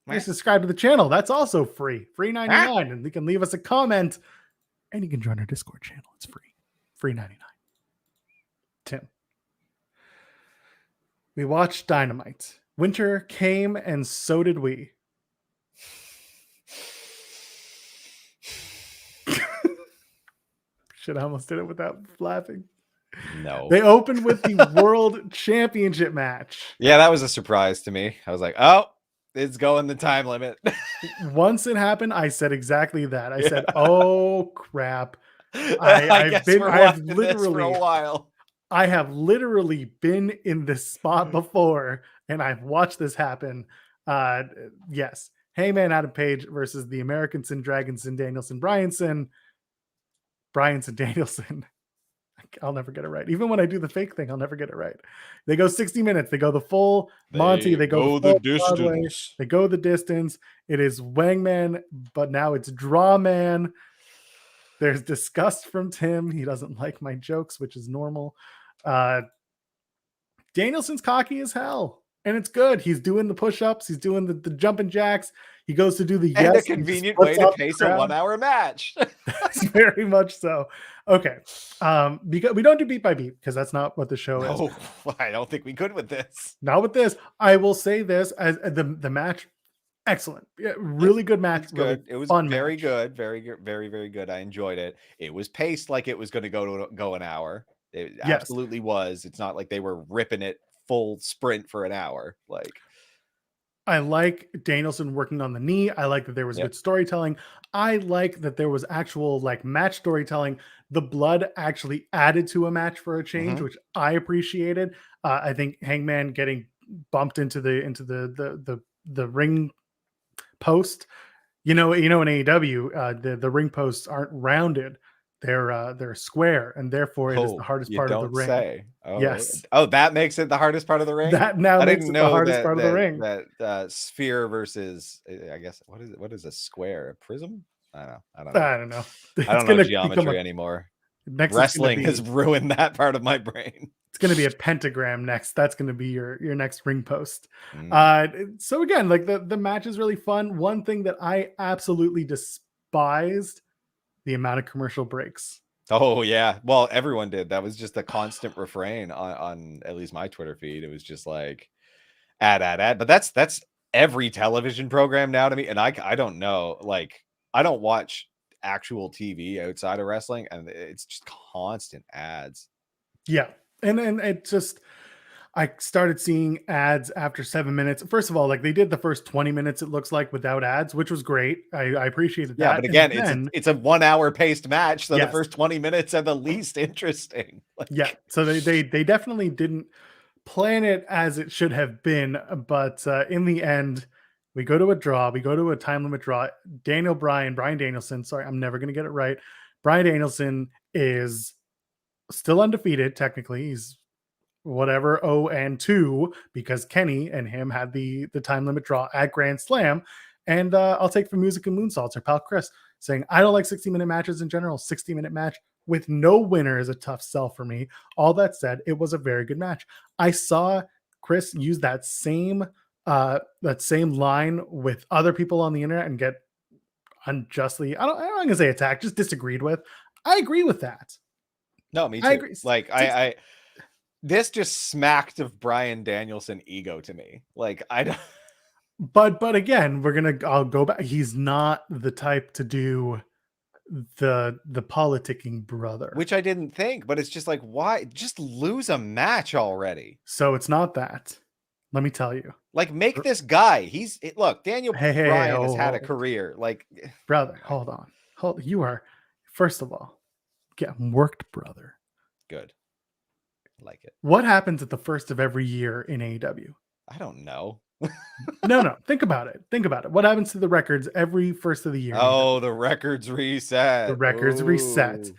Just subscribe to the channel. That's also free. Free 99. And you can leave us a comment. And you can join our Discord channel. It's free. Free 99. Tim. We watched Dynamite. Winter came and so did we. Shit, I almost did it without laughing. No. They opened with the World Championship match. Yeah, that was a surprise to me. I was like, oh, it's going the time limit. Once it happened, I said exactly that. I said, oh, crap. I have literally been in this spot before, and I've watched this happen. Yes. Heyman, Adam Page versus the Americanson, Dragonson, Danielson, Bryanson, Danielson. I'll never get it right. Even when I do the fake thing, I'll never get it right. They go 60 minutes. They go the full Monty. They go the full Broadway. They go the distance. It is Wangman, but now it's Drawman. There's disgust from Tim. He doesn't like my jokes, which is normal. Danielson's cocky as hell. And it's good. He's doing the push-ups. He's doing the jumping jacks. He goes to do the and a convenient way to pace a 1 hour match. Very much so. Okay. Because we don't do beat by beat because that's not what the show is. No, I don't think we could with this. Not with this. I will say this as the match. Excellent. Yeah, really good match. Good. Really it was fun very match. good. Very good. Very, very good. I enjoyed it. It was paced like it was going to go an hour. It absolutely was. It's not like they were ripping it full sprint for an hour. Like, I like Danielson working on the knee. I like that there was good storytelling. I like that there was actual like match storytelling. The blood actually added to a match for a change, which I appreciated. I think Hangman getting bumped into the ring post. In AEW, the ring posts aren't rounded. They're square, and therefore it is the hardest part of the ring. Say. Oh, yes. Oh, that makes it the hardest part of the ring. That now I makes didn't it know the hardest part of the ring. That sphere versus, I guess, what is it? What is a square? A prism? I don't know. It's I don't know geometry anymore. Wrestling has ruined that part of my brain. It's going to be a pentagram next. That's going to be your next ring post. So again, like the match is really fun. One thing that I absolutely despised, the amount of commercial breaks. Oh yeah. Well, everyone did. That was just a constant refrain on at least my Twitter feed. It was just like ad. But that's every television program now to me. And I don't know. Like, I don't watch actual TV outside of wrestling, and it's just constant ads. Yeah. And it just, I started seeing ads after 7 minutes. First of all, like they did the first 20 minutes, it looks like, without ads, which was great. I appreciated that. Yeah, but again, it's a 1 hour paced match, so the first 20 minutes are the least interesting. Like, yeah, so they definitely didn't plan it as it should have been. But in the end, we go to a draw. We go to a time limit draw. Brian Danielson. Sorry, I'm never going to get it right. Brian Danielson is still undefeated. Technically, he's whatever 0-2 because Kenny and him had the time limit draw at Grand Slam. And I'll take for music and moonsaults, our pal Chris saying, I don't like 60-minute matches in general. 60-minute match with no winner is a tough sell for me. All that said, it was a very good match. I saw Chris use that same line with other people on the internet and get unjustly, I'm not going to say attacked, just disagreed with. I agree with that. No, me too. I agree. Like I this just smacked of Brian Danielson ego to me. Like I don't. But again, I'll go back. He's not the type to do the politicking brother, which I didn't think, but it's just like, why just lose a match already? So it's not that. Let me tell you. Like, make this guy. Look, Daniel Bryan has had a career. Like, brother, hold on. You are, first of all, getting worked, brother. Good. I like it. What happens at the first of every year in AEW? I don't know. No. Think about it. What happens to the records every first of the year? Oh, the records reset. The records reset.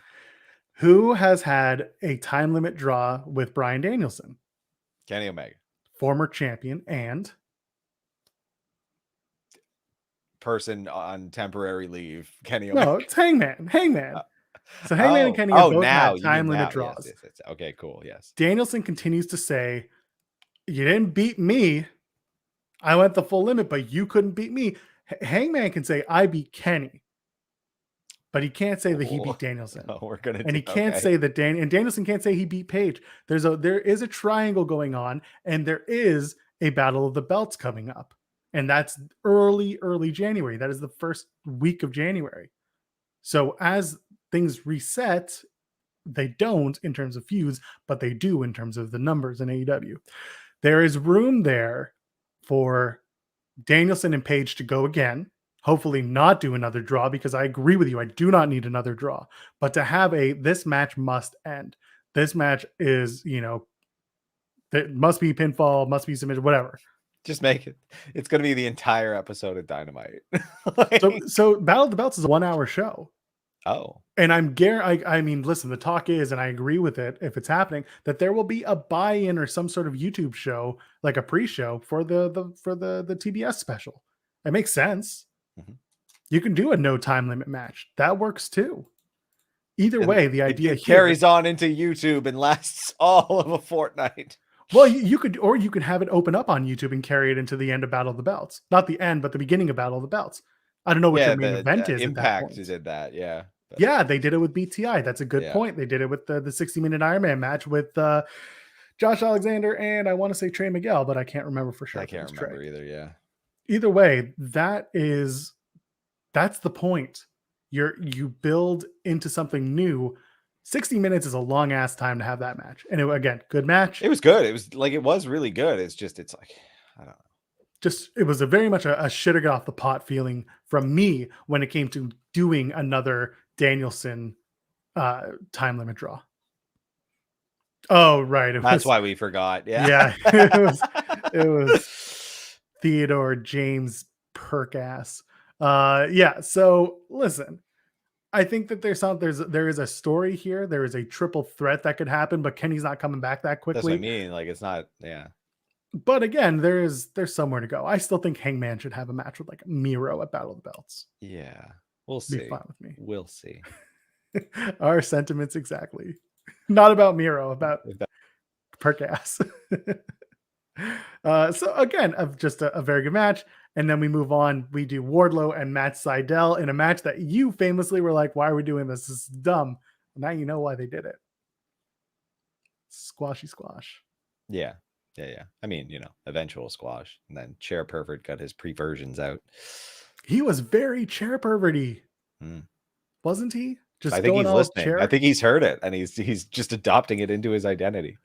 Who has had a time limit draw with Brian Danielson? Kenny Omega. Former champion and person on temporary leave. Kenny Omega. No, it's Hangman. So Hangman and Kenny are both had time limit draws. Yes. Okay, cool. Yes. Danielson continues to say, you didn't beat me. I went the full limit, but you couldn't beat me. Hangman can say, I beat Kenny. But he can't say that he beat Danielson. He can't say that Danielson can't say he beat Page. There is a triangle going on, and there is a battle of the belts coming up. And that's early January. That is the first week of January. So as things reset, they don't in terms of feuds, but they do in terms of the numbers in AEW. There is room there for Danielson and Page to go again. Hopefully not do another draw, because I agree with you. I do not need another draw. But to have this match must end. This match is, it must be pinfall, must be submission, whatever. Just make it. It's going to be the entire episode of Dynamite. Like, So Battle of the Belts is a 1-hour show. oh, And I mean, listen, the talk is, and I agree with it, if it's happening, that there will be a buy-in or some sort of YouTube show, like a pre-show for the TBS special. It makes sense. Mhm. You can do a no time limit match. That works too. Either and way, the idea it here carries on into YouTube and lasts all of a fortnight. well, you could have it open up on YouTube and carry it into the end of Battle of the Belts. Not the end, but the beginning of Battle of the Belts. I don't know what Yeah, your main event is Impact at that point. did that. Yeah. But, Yeah, they did it with BTI. That's a good yeah. point. They did it with the 60-minute Iron Man match with Josh Alexander and I want to say Trey Miguel, but I can't remember for sure. I can't remember either. Yeah. Either way, that's the point. You build into something new. 60 minutes is a long ass time to have that match. And again, good match. It was good. It was really good. It's like, I don't know. Just it was very much a shoulda got off the pot feeling from me when it came to doing another Danielson time limit draw. Oh, right. That's why we forgot. Yeah. Yeah. It was Theodore James Perkass. Yeah. So listen, I think that there is a story here. There is a triple threat that could happen, but Kenny's not coming back that quickly. That's what I mean. Like, it's not, yeah. But again, there's somewhere to go. I still think Hangman should have a match with like Miro at Battle of the Belts. Yeah. We'll see. Be fine with me. We'll see. Our sentiments exactly. Not about Miro, about Perkass. So again, just a very good match. And then we move on. We do Wardlow and Matt Sydal in a match that you famously were like, why are we doing this? This is dumb. Now you know why they did it. Squashy squash. Yeah. Yeah. I mean, eventual squash. And then Chair Pervert got his pre-versions out. He was very chair perverty. Mm. Wasn't he? I think he's listening. I think he's heard it and he's just adopting it into his identity.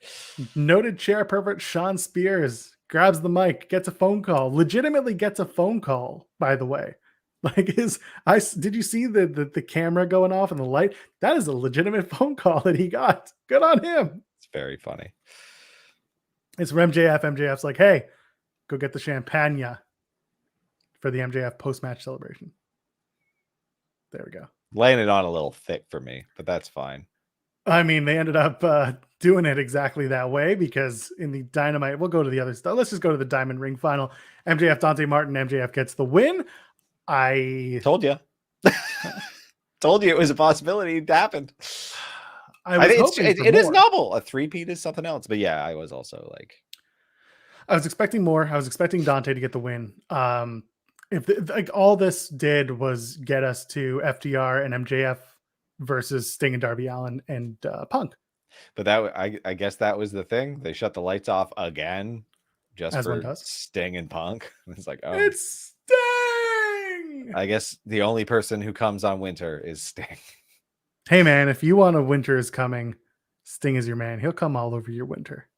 Noted chair pervert Sean Spears grabs the mic, gets a phone call, legitimately gets a phone call, by the way. Like did you see the camera going off and the light? That is a legitimate phone call that he got. Good on him. It's very funny. It's from MJF. MJF's like, hey, go get the champagne for the MJF post-match celebration. There we go. Laying it on a little thick for me, but that's fine. I mean, they ended up doing it exactly that way because in the Dynamite, we'll go to the other stuff. Let's just go to the Diamond Ring final. MJF, Dante Martin, MJF gets the win. I told you. Told you it was a possibility. It happened. I think it is novel. A three-peat is something else. But yeah, I was also like, I was expecting more. I was expecting Dante to get the win. If all this did was get us to FTR and MJF versus Sting and Darby Allin and Punk. But I guess that was the thing. They shut the lights off again just as for Sting and Punk. It's like, oh, it's Sting. I guess the only person who comes on Winter is Sting. Hey man, if you want a Winter is coming, Sting is your man. He'll come all over your Winter.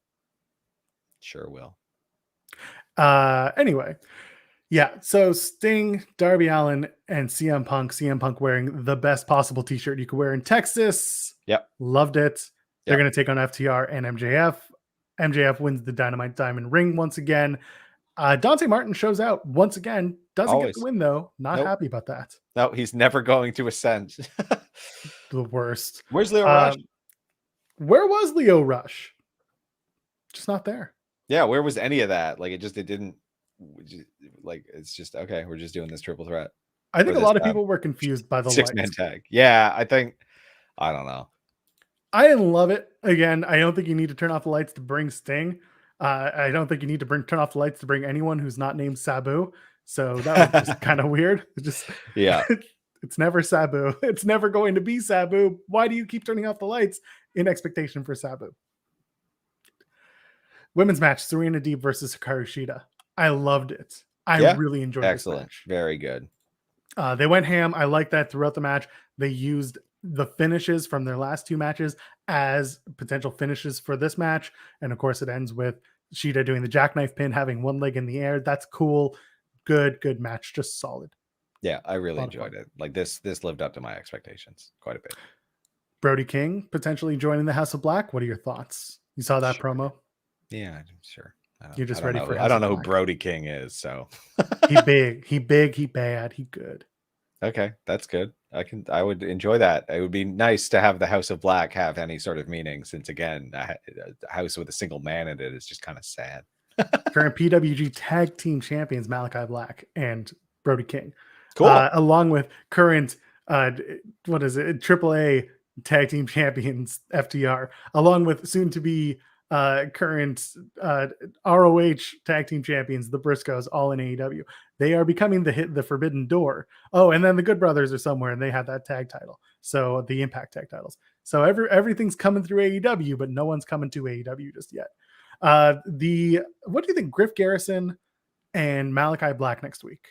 Sure will. Anyway. Yeah, so Sting, Darby Allin, and CM Punk. CM Punk wearing the best possible t-shirt you could wear in Texas. Yep. Loved it. They're going to take on FTR and MJF. MJF wins the Dynamite Diamond Ring once again. Dante Martin shows out once again. Doesn't get the win, though. Not happy about that. No, he's never going to ascend. The worst. Where's Leo Rush? Where was Leo Rush? Just not there. Yeah, where was any of that? Like, it didn't. It's just okay. We're just doing this triple threat. I think a lot of people were confused by the 6-man tag. Yeah, I don't know. I didn't love it. Again, I don't think you need to turn off the lights to bring Sting. I don't think you need to turn off the lights to bring anyone who's not named Sabu. So that was just kind of weird. It's never Sabu. It's never going to be Sabu. Why do you keep turning off the lights in expectation for Sabu? Women's match: Serena Deeb versus Hikaru Shida. I loved it. I really enjoyed this match. Very good. They went ham. I like that throughout the match. They used the finishes from their last two matches as potential finishes for this match. And of course, it ends with Shida doing the jackknife pin, having one leg in the air. That's cool. Good match. Just solid. Yeah, I really enjoyed it. Like this lived up to my expectations quite a bit. Brody King potentially joining the House of Black. What are your thoughts? You saw that promo? Yeah, sure. You're just I don't ready know. for I House don't of know who Black. Brody King is. So He big, he bad, he good. okay, that's good. I would enjoy that. It would be nice to have the House of Black have any sort of meaning, since again, a house with a single man in it is just kind of sad. Current PWG Tag Team Champions Malachi Black and Brody King, Cool. along with current what is it, AAA Tag Team Champions FTR, along with soon to be current ROH Tag Team Champions, the Briscoes, all in AEW. They are becoming the Forbidden Door. Oh, and then the Good Brothers are somewhere, and they have that tag title. So the Impact tag titles. So everything's coming through AEW, but no one's coming to AEW just yet. What do you think, Griff Garrison and Malachi Black next week?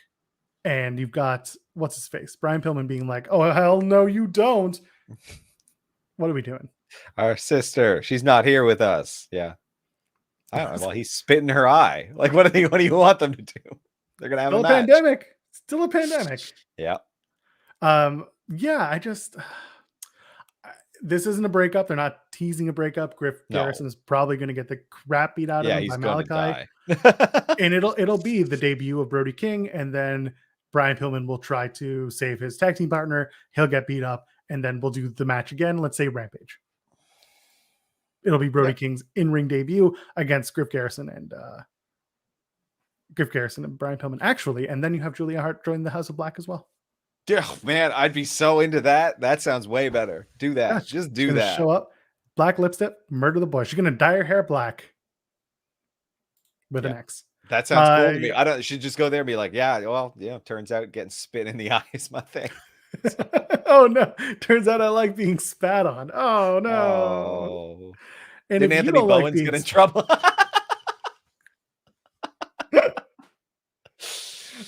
And you've got, what's his face, Brian Pillman being like, oh hell no you don't. What are we doing? Our sister, she's not here with us. Yeah. I don't know. Well, he's spitting her eye. Like, what do you want them to do? They're gonna have Still a a match. pandemic. Still a pandemic. Yeah. Yeah, I just this isn't a breakup. They're not teasing a breakup. Griff Garrison is probably going to get the crap beat out of him by Malachi. And it'll be the debut of Brody King, and then Brian Pillman will try to save his tag team partner. He'll get beat up, and then we'll do the match again. Let's say Rampage. It'll be Brody King's in-ring debut against Griff Garrison and Brian Pillman, actually. And then you have Julia Hart join the House of Black as well. Yeah, man, I'd be so into that. That sounds way better. Do that. Yeah, just do that. Show up, black lipstick, murder the boy. She's gonna dye her hair black with an X. That sounds cool to me. I don't. She'd just go there and be like, yeah, well, yeah. Turns out getting spit in the eye is my thing. Oh no! Turns out I like being spat on. Oh no! Oh. And did Anthony Bowens get in trouble?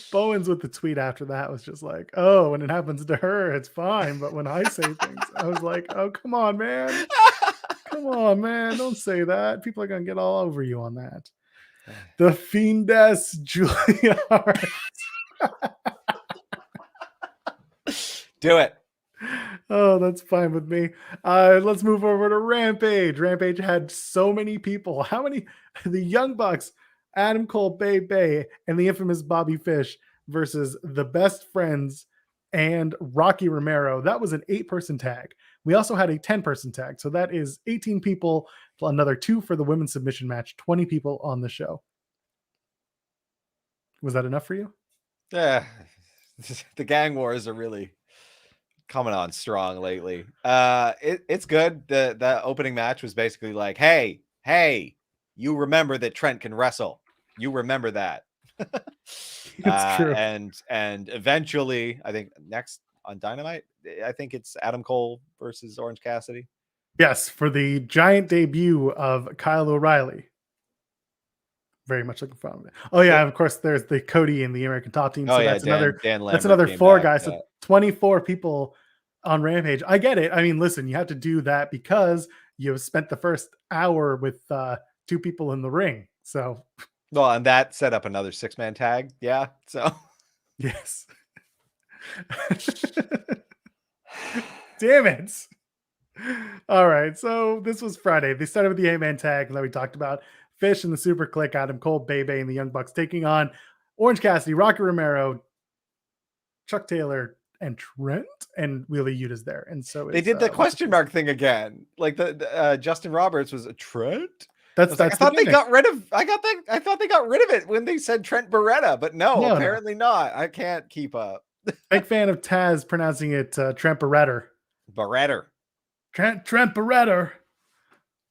Bowens with the tweet after that was just like, oh, when it happens to her, it's fine. But when I say things, I was like, oh, come on, man. Come on, man. Don't say that. People are going to get all over you on that. The Fiendess Julia Hart. Do it. Oh, that's fine with me. Let's move over to Rampage. Rampage had so many people. How many? The Young Bucks, Adam Cole, Bay, and the infamous Bobby Fish versus the Best Friends and Rocky Romero. That was an 8-person tag. We also had a 10-person tag. So that is 18 people, another 2 for the women's submission match, 20 people on the show. Was that enough for you? Yeah. The gang wars are really coming on strong lately. It's good. The opening match was basically like, hey, you remember that Trent can wrestle. You remember that. It's true. And eventually, I think next on Dynamite, I think it's Adam Cole versus Orange Cassidy. Yes, for the giant debut of Kyle O'Reilly. Very much looking forward to it. Oh yeah, of course there's the Cody and the American Top Team. So that's another 4 guys. So 24 people on Rampage. I get it. I mean, listen, you have to do that because you've spent the first hour with 2 people in the ring. So well, and that set up another 6-man tag. Yeah. So yes. Damn it. All right. So this was Friday. They started with the 8-man tag that we talked about. Fish and the Super Click, Adam Cole, Bay, and the Young Bucks taking on Orange Cassidy, Rocky Romero, Chuck Taylor, and Trent, and Wheeler Utah's there. And so they did the question mark thing again. Like the Justin Roberts was a Trent. That's I thought they got rid of. I thought they got rid of it when they said Trent Beretta, but no, apparently not. I can't keep up. Big fan of Taz pronouncing it Trent Beretta. Trent Beretta.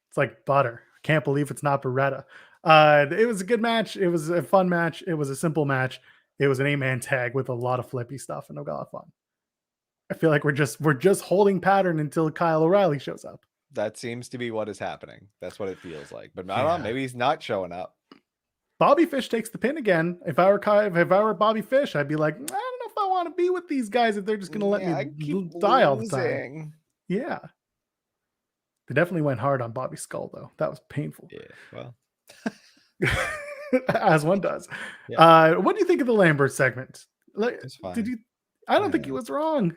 It's like butter. Can't believe it's not Beretta. It was a good match. It was a fun match. It was a simple match. It was an 8-man tag with a lot of flippy stuff and a lot of fun. I feel like we're just holding pattern until Kyle O'Reilly shows up. That seems to be what is happening. That's what it feels like. But I don't know. Maybe he's not showing up. Bobby Fish takes the pin again. If I were Bobby Fish, I'd be like, I don't know if I want to be with these guys if they're just going to let me die all the time. Yeah. They definitely went hard on Bobby's skull, though. That was painful. Yeah, well. As one does. Yeah. What do you think of the Lambert segment? It's fine. I don't think he was wrong.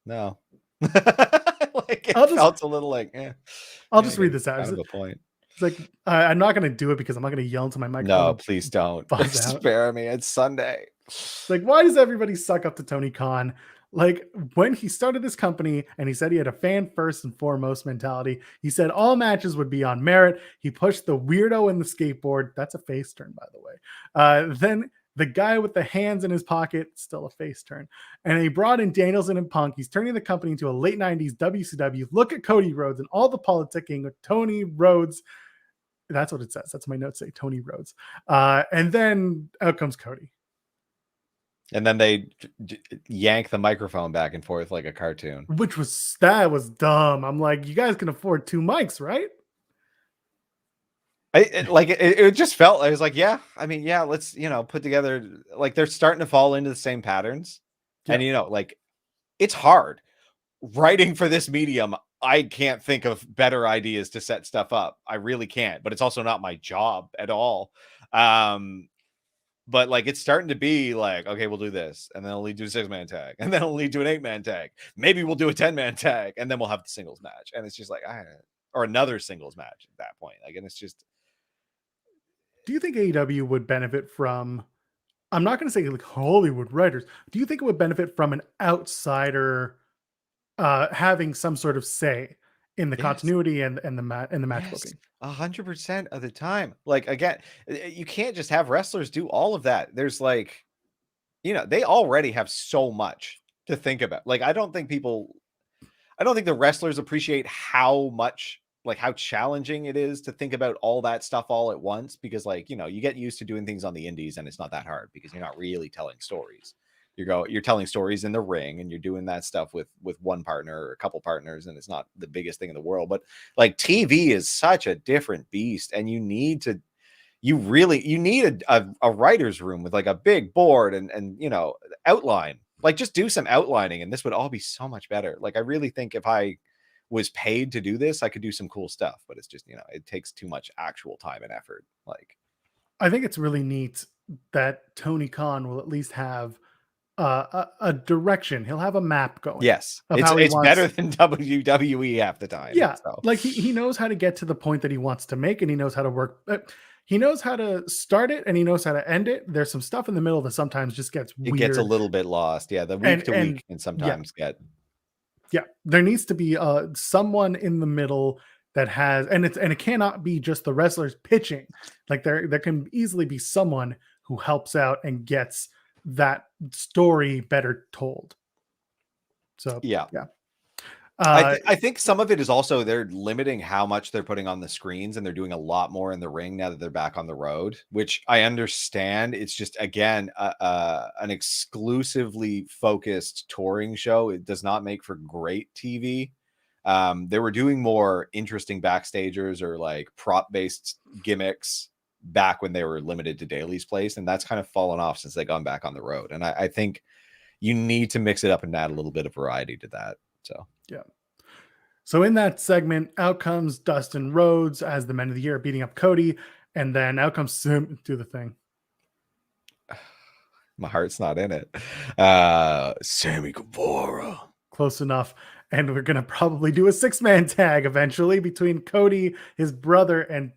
No. It felt a little like, I'll just read this out. Kind of a point. It's like, I'm not going to do it because I'm not going to yell into my microphone No, and please don't. buzz out. Spare me. It's Sunday. It's like, why does everybody suck up to Tony Khan? Like, when he started this company and he said he had a fan first and foremost mentality, he said all matches would be on merit. He pushed the weirdo in the skateboard. That's a face turn, by the way. Then the guy with the hands in his pocket, still a face turn. And he brought in Danielson and Punk. He's turning the company into a late 90s WCW. Look at Cody Rhodes and all the politicking with Tony Rhodes. That's what it says. That's my notes say, Tony Rhodes. And then out comes Cody. And then they yank the microphone back and forth like a cartoon. That was dumb. I'm like, you guys can afford 2 mics, right? It just felt, I was like, yeah, I mean, yeah, let's, put together, like, they're starting to fall into the same patterns. Yeah. And, like, it's hard writing for this medium. I can't think of better ideas to set stuff up. I really can't, but it's also not my job at all. But like, it's starting to be like, okay, we'll do this, and then we'll do a 6-man tag, and then we'll do an 8-man tag. Maybe we'll do a 10-man tag, and then we'll have the singles match. And it's just like, or another singles match at that point. Like, and it's just. Do you think AEW would benefit from? I'm not going to say like Hollywood writers. Do you think it would benefit from an outsider having some sort of say in the continuity and the match booking? 100% of the time. Like, again, you can't just have wrestlers do all of that. There's like, they already have so much to think about. Like, I don't think the wrestlers appreciate how much, like, how challenging it is to think about all that stuff all at once, because like, you get used to doing things on the indies and it's not that hard because you're not really telling stories. You're telling stories in the ring and you're doing that stuff with one partner or a couple partners, and it's not the biggest thing in the world. But like, TV is such a different beast, and you need a writer's room with like a big board and outline. Like, just do some outlining and this would all be so much better. Like, I really think if I was paid to do this, I could do some cool stuff, but it's just, it takes too much actual time and effort. Like, I think it's really neat that Tony Khan will at least have a direction. He'll have a map going. Yes, it's better than WWE half the time. Yeah, so. Like he knows how to get to the point that he wants to make, and he knows how to work. He knows how to start it, and he knows how to end it. There's some stuff in the middle that sometimes just gets weird. It gets a little bit lost. Yeah, the week to week can sometimes get. Yeah, there needs to be someone in the middle that has, and it cannot be just the wrestlers pitching. Like, there can easily be someone who helps out and gets that story better told. So yeah. I think some of it is also they're limiting how much they're putting on the screens, and they're doing a lot more in the ring now that they're back on the road, which I understand. It's just, again, an exclusively focused touring show. It does not make for great TV. They were doing more interesting backstagers or like prop based gimmicks back when they were limited to Daly's Place, and that's kind of fallen off since they've gone back on the road. And I think you need to mix it up and add a little bit of variety to that. So yeah. So in that segment, out comes Dustin Rhodes as the Men of the Year beating up Cody, and then out comes Sim to the thing. My heart's not in it. Sammy Guevara. Close enough. And we're gonna probably do a 6-man tag eventually between Cody, his brother, and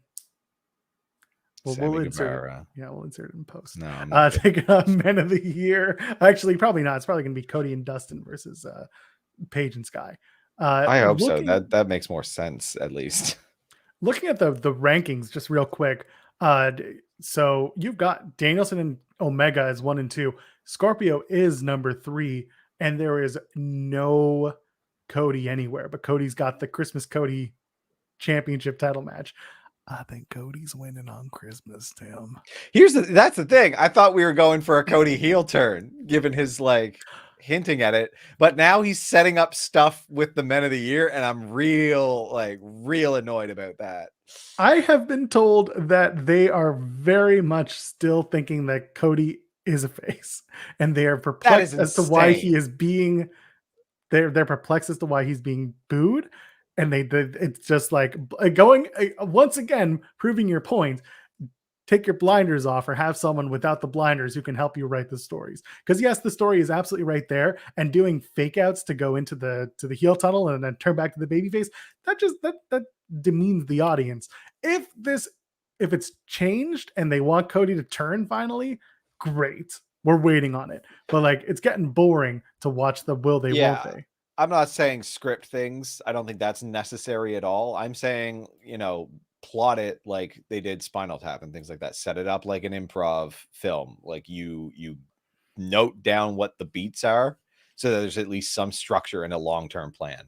we'll insert it. Yeah, we'll insert it in post. No, taking on Men of the Year. Actually, probably not. It's probably gonna be Cody and Dustin versus Paige and Sky. I hope so. That makes more sense, at least. Looking at the rankings, just real quick. So you've got Danielson and Omega as 1 and 2. Scorpio is number 3, and there is no Cody anywhere. But Cody's got the Christmas Cody championship title match. I think Cody's winning on Christmas, Tim. That's the thing. I thought we were going for a Cody heel turn, given his like hinting at it, but now he's setting up stuff with the Men of the Year, and I'm real annoyed about that. I have been told that they are very much still thinking that Cody is a face, and they are perplexed as to why he is being. They're perplexed as to why he's being booed, and it's just like going once again, proving your point. take your blinders off or have someone without the blinders who can help you write the stories. Because yes, the story is absolutely right there, and doing fake outs to go into the heel tunnel and then turn back to the baby face, that demeans the audience. If it's changed and they want Cody to turn finally, great. We're waiting on it. But like, it's getting boring to watch the will they, won't they. I'm not saying script things. I don't think that's necessary at all. I'm saying, plot it like they did Spinal Tap and things like that. Set it up like an improv film. Like you note down what the beats are so that there's at least some structure and a long-term plan,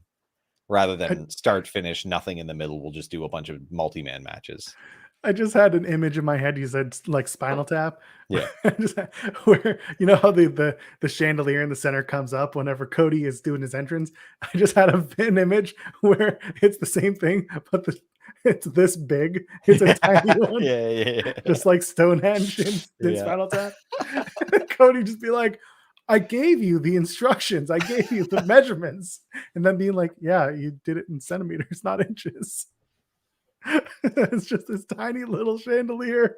rather than start, finish, nothing in the middle. We'll just do a bunch of multi-man matches. I just had an image in my head. You said like Spinal Tap. Yeah. Where how the chandelier in the center comes up whenever Cody is doing his entrance. I just had an image where it's the same thing, but it's this big. It's a tiny one. Yeah. Just like Stonehenge in Spinal Tap. Cody just be like, I gave you the instructions. I gave you the measurements. And then being like, yeah, you did it in centimeters, not inches. It's just this tiny little chandelier.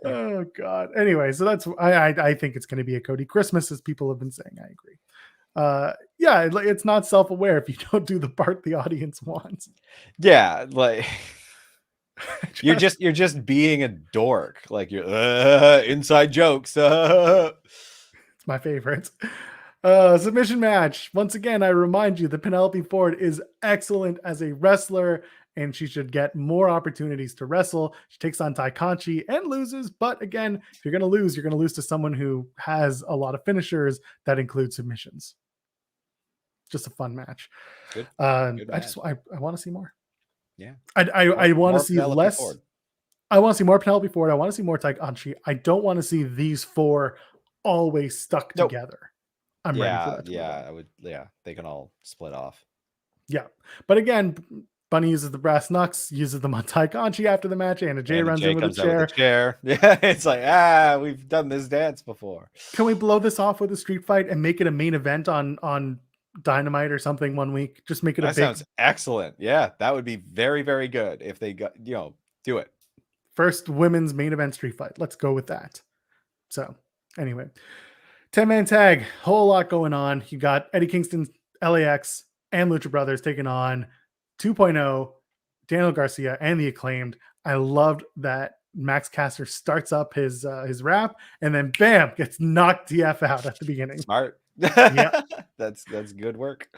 Oh god. Anyway, so that's I think it's going to be a Cody Christmas, as people have been saying. I agree. It's not self-aware if you don't do the part the audience wants. Yeah, like you're just being a dork. Like you're inside jokes. It's my favorite. Submission match. Once again, I remind you that Penelope Ford is excellent as a wrestler, and she should get more opportunities to wrestle. She takes on Tai Conchi and loses, but again, if you're going to lose to someone who has a lot of finishers that include submissions. Just a fun match. Good match. I want to see more. Yeah. I want to see Penelope less. Ford. I want to see more Penelope Ford. I want to see more Tai Conchi. I don't want to see these four always stuck together. I'm ready for that. They can all split off. Yeah. But again, Bunny uses the brass knucks, uses them on Tai Conchi after the match. Anna Jay runs in with a chair. Yeah, it's like, we've done this dance before. Can we blow this off with a street fight and make it a main event on Dynamite or something one week? Just make it that sounds excellent. Yeah, that would be very, very good if they got, do it. First women's main event street fight. Let's go with that. So anyway, 10-man tag, whole lot going on. You got Eddie Kingston, LAX, and Lucha Brothers taking on 2.0, Daniel Garcia, and the Acclaimed. I loved that Max Caster starts up his rap and then bam, gets knocked the F out at the beginning. Smart. Yeah. That's good work.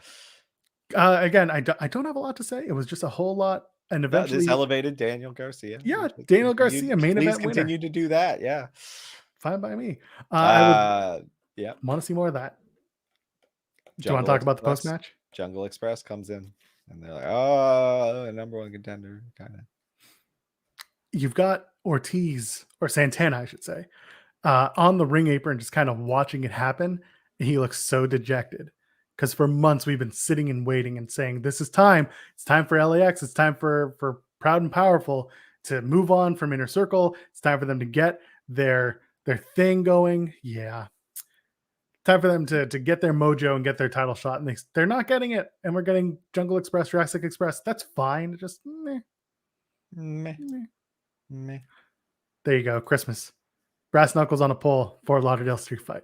Again, I don't have a lot to say. It was just a whole lot. And eventually this elevated Daniel Garcia. Yeah, Daniel Garcia, main event winner. Please continue to do that. Yeah. Fine by me. I want to see more of that. Do you want to talk about the post-match? Jungle Express comes in. And they're like, a number one contender, kind of. You've got Ortiz, or Santana, I should say, on the ring apron, just kind of watching it happen. And he looks so dejected. Because for months, we've been sitting and waiting and saying, this is time. It's time for LAX. It's time for Proud and Powerful to move on from Inner Circle. It's time for them to get their thing going. Yeah. Time for them to get their mojo and get their title shot, and they're not getting it. And we're getting Jungle Express, Jurassic Express. That's fine. Just meh. There you go. Christmas. Brass knuckles on a pole. Fort Lauderdale street fight.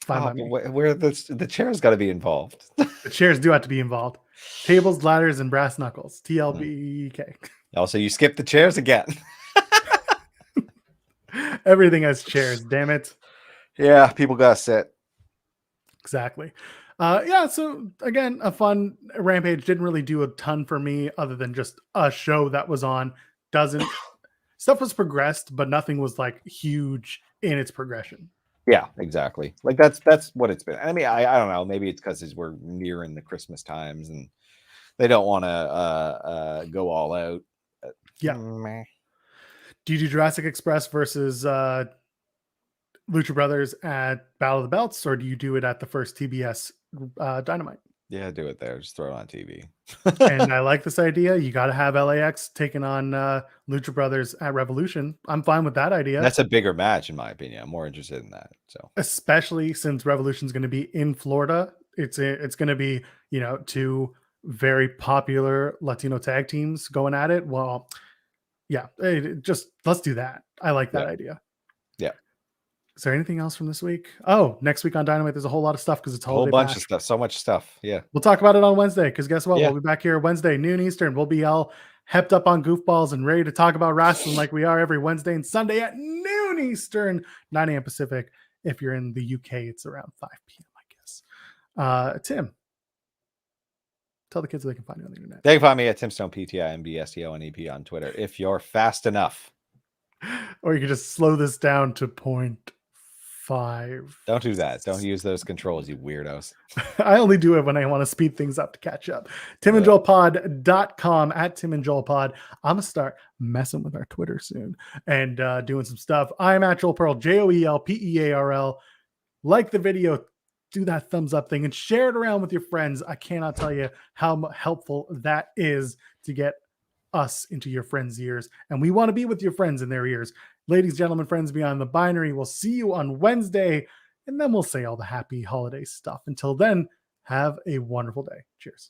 Fine by me. Where the chairs got to be involved. The chairs do have to be involved. Tables, ladders, and brass knuckles. TLBK. Also, you skipped the chairs again. Everything has chairs. Damn it. Yeah, people gotta sit. Exactly. So again, a fun Rampage. Didn't really do a ton for me other than just a show that was on. Stuff was progressed, but nothing was like huge in its progression. Yeah, exactly. Like that's what it's been. I mean, I don't know. Maybe it's because we're nearing the Christmas times and they don't want to go all out. Yeah. Do you do Jurassic Express versus Lucha Brothers at Battle of the Belts, or do you do it at the first TBS Dynamite? Yeah, do it there. Just throw it on TV. And I like this idea. You got to have LAX taking on Lucha Brothers at Revolution. I'm fine with that idea. That's a bigger match, in my opinion. I'm more interested in that. So, especially since Revolution's going to be in Florida, it's going to be two very popular Latino tag teams going at it. Well, Yeah, just let's do that. I like that Yeah. idea. Yeah. Is there anything else from this week? Oh, next week on Dynamite, there's a whole lot of stuff because it's A whole holiday bunch bash. of stuff. So much stuff. Yeah. We'll talk about it on Wednesday because guess what? Yeah. We'll be back here Wednesday, noon Eastern. We'll be all hepped up on goofballs and ready to talk about wrestling like we are every Wednesday and Sunday at noon Eastern, 9 a.m. Pacific. If you're in the UK, it's around 5 p.m., I guess. Tim, tell the kids where they can find you on the internet. They can find me at Timstone PTIMBSTONEP on Twitter if you're fast enough. Or you can just slow this down to 0.5. Don't do that. Don't use those controls, you weirdos. I only do it when I want to speed things up to catch up. TimandJoelPod.com at TimandJoelPod. I'm going to start messing with our Twitter soon and doing some stuff. I'm at Joel Pearl, JoelPearl. Like the video, do that thumbs up thing and share it around with your friends. I cannot tell you how helpful that is to get us into your friends' ears. And we want to be with your friends in their ears. Ladies, gentlemen, friends beyond the binary, we'll see you on Wednesday, and then we'll say all the happy holiday stuff. Until then, have a wonderful day. Cheers.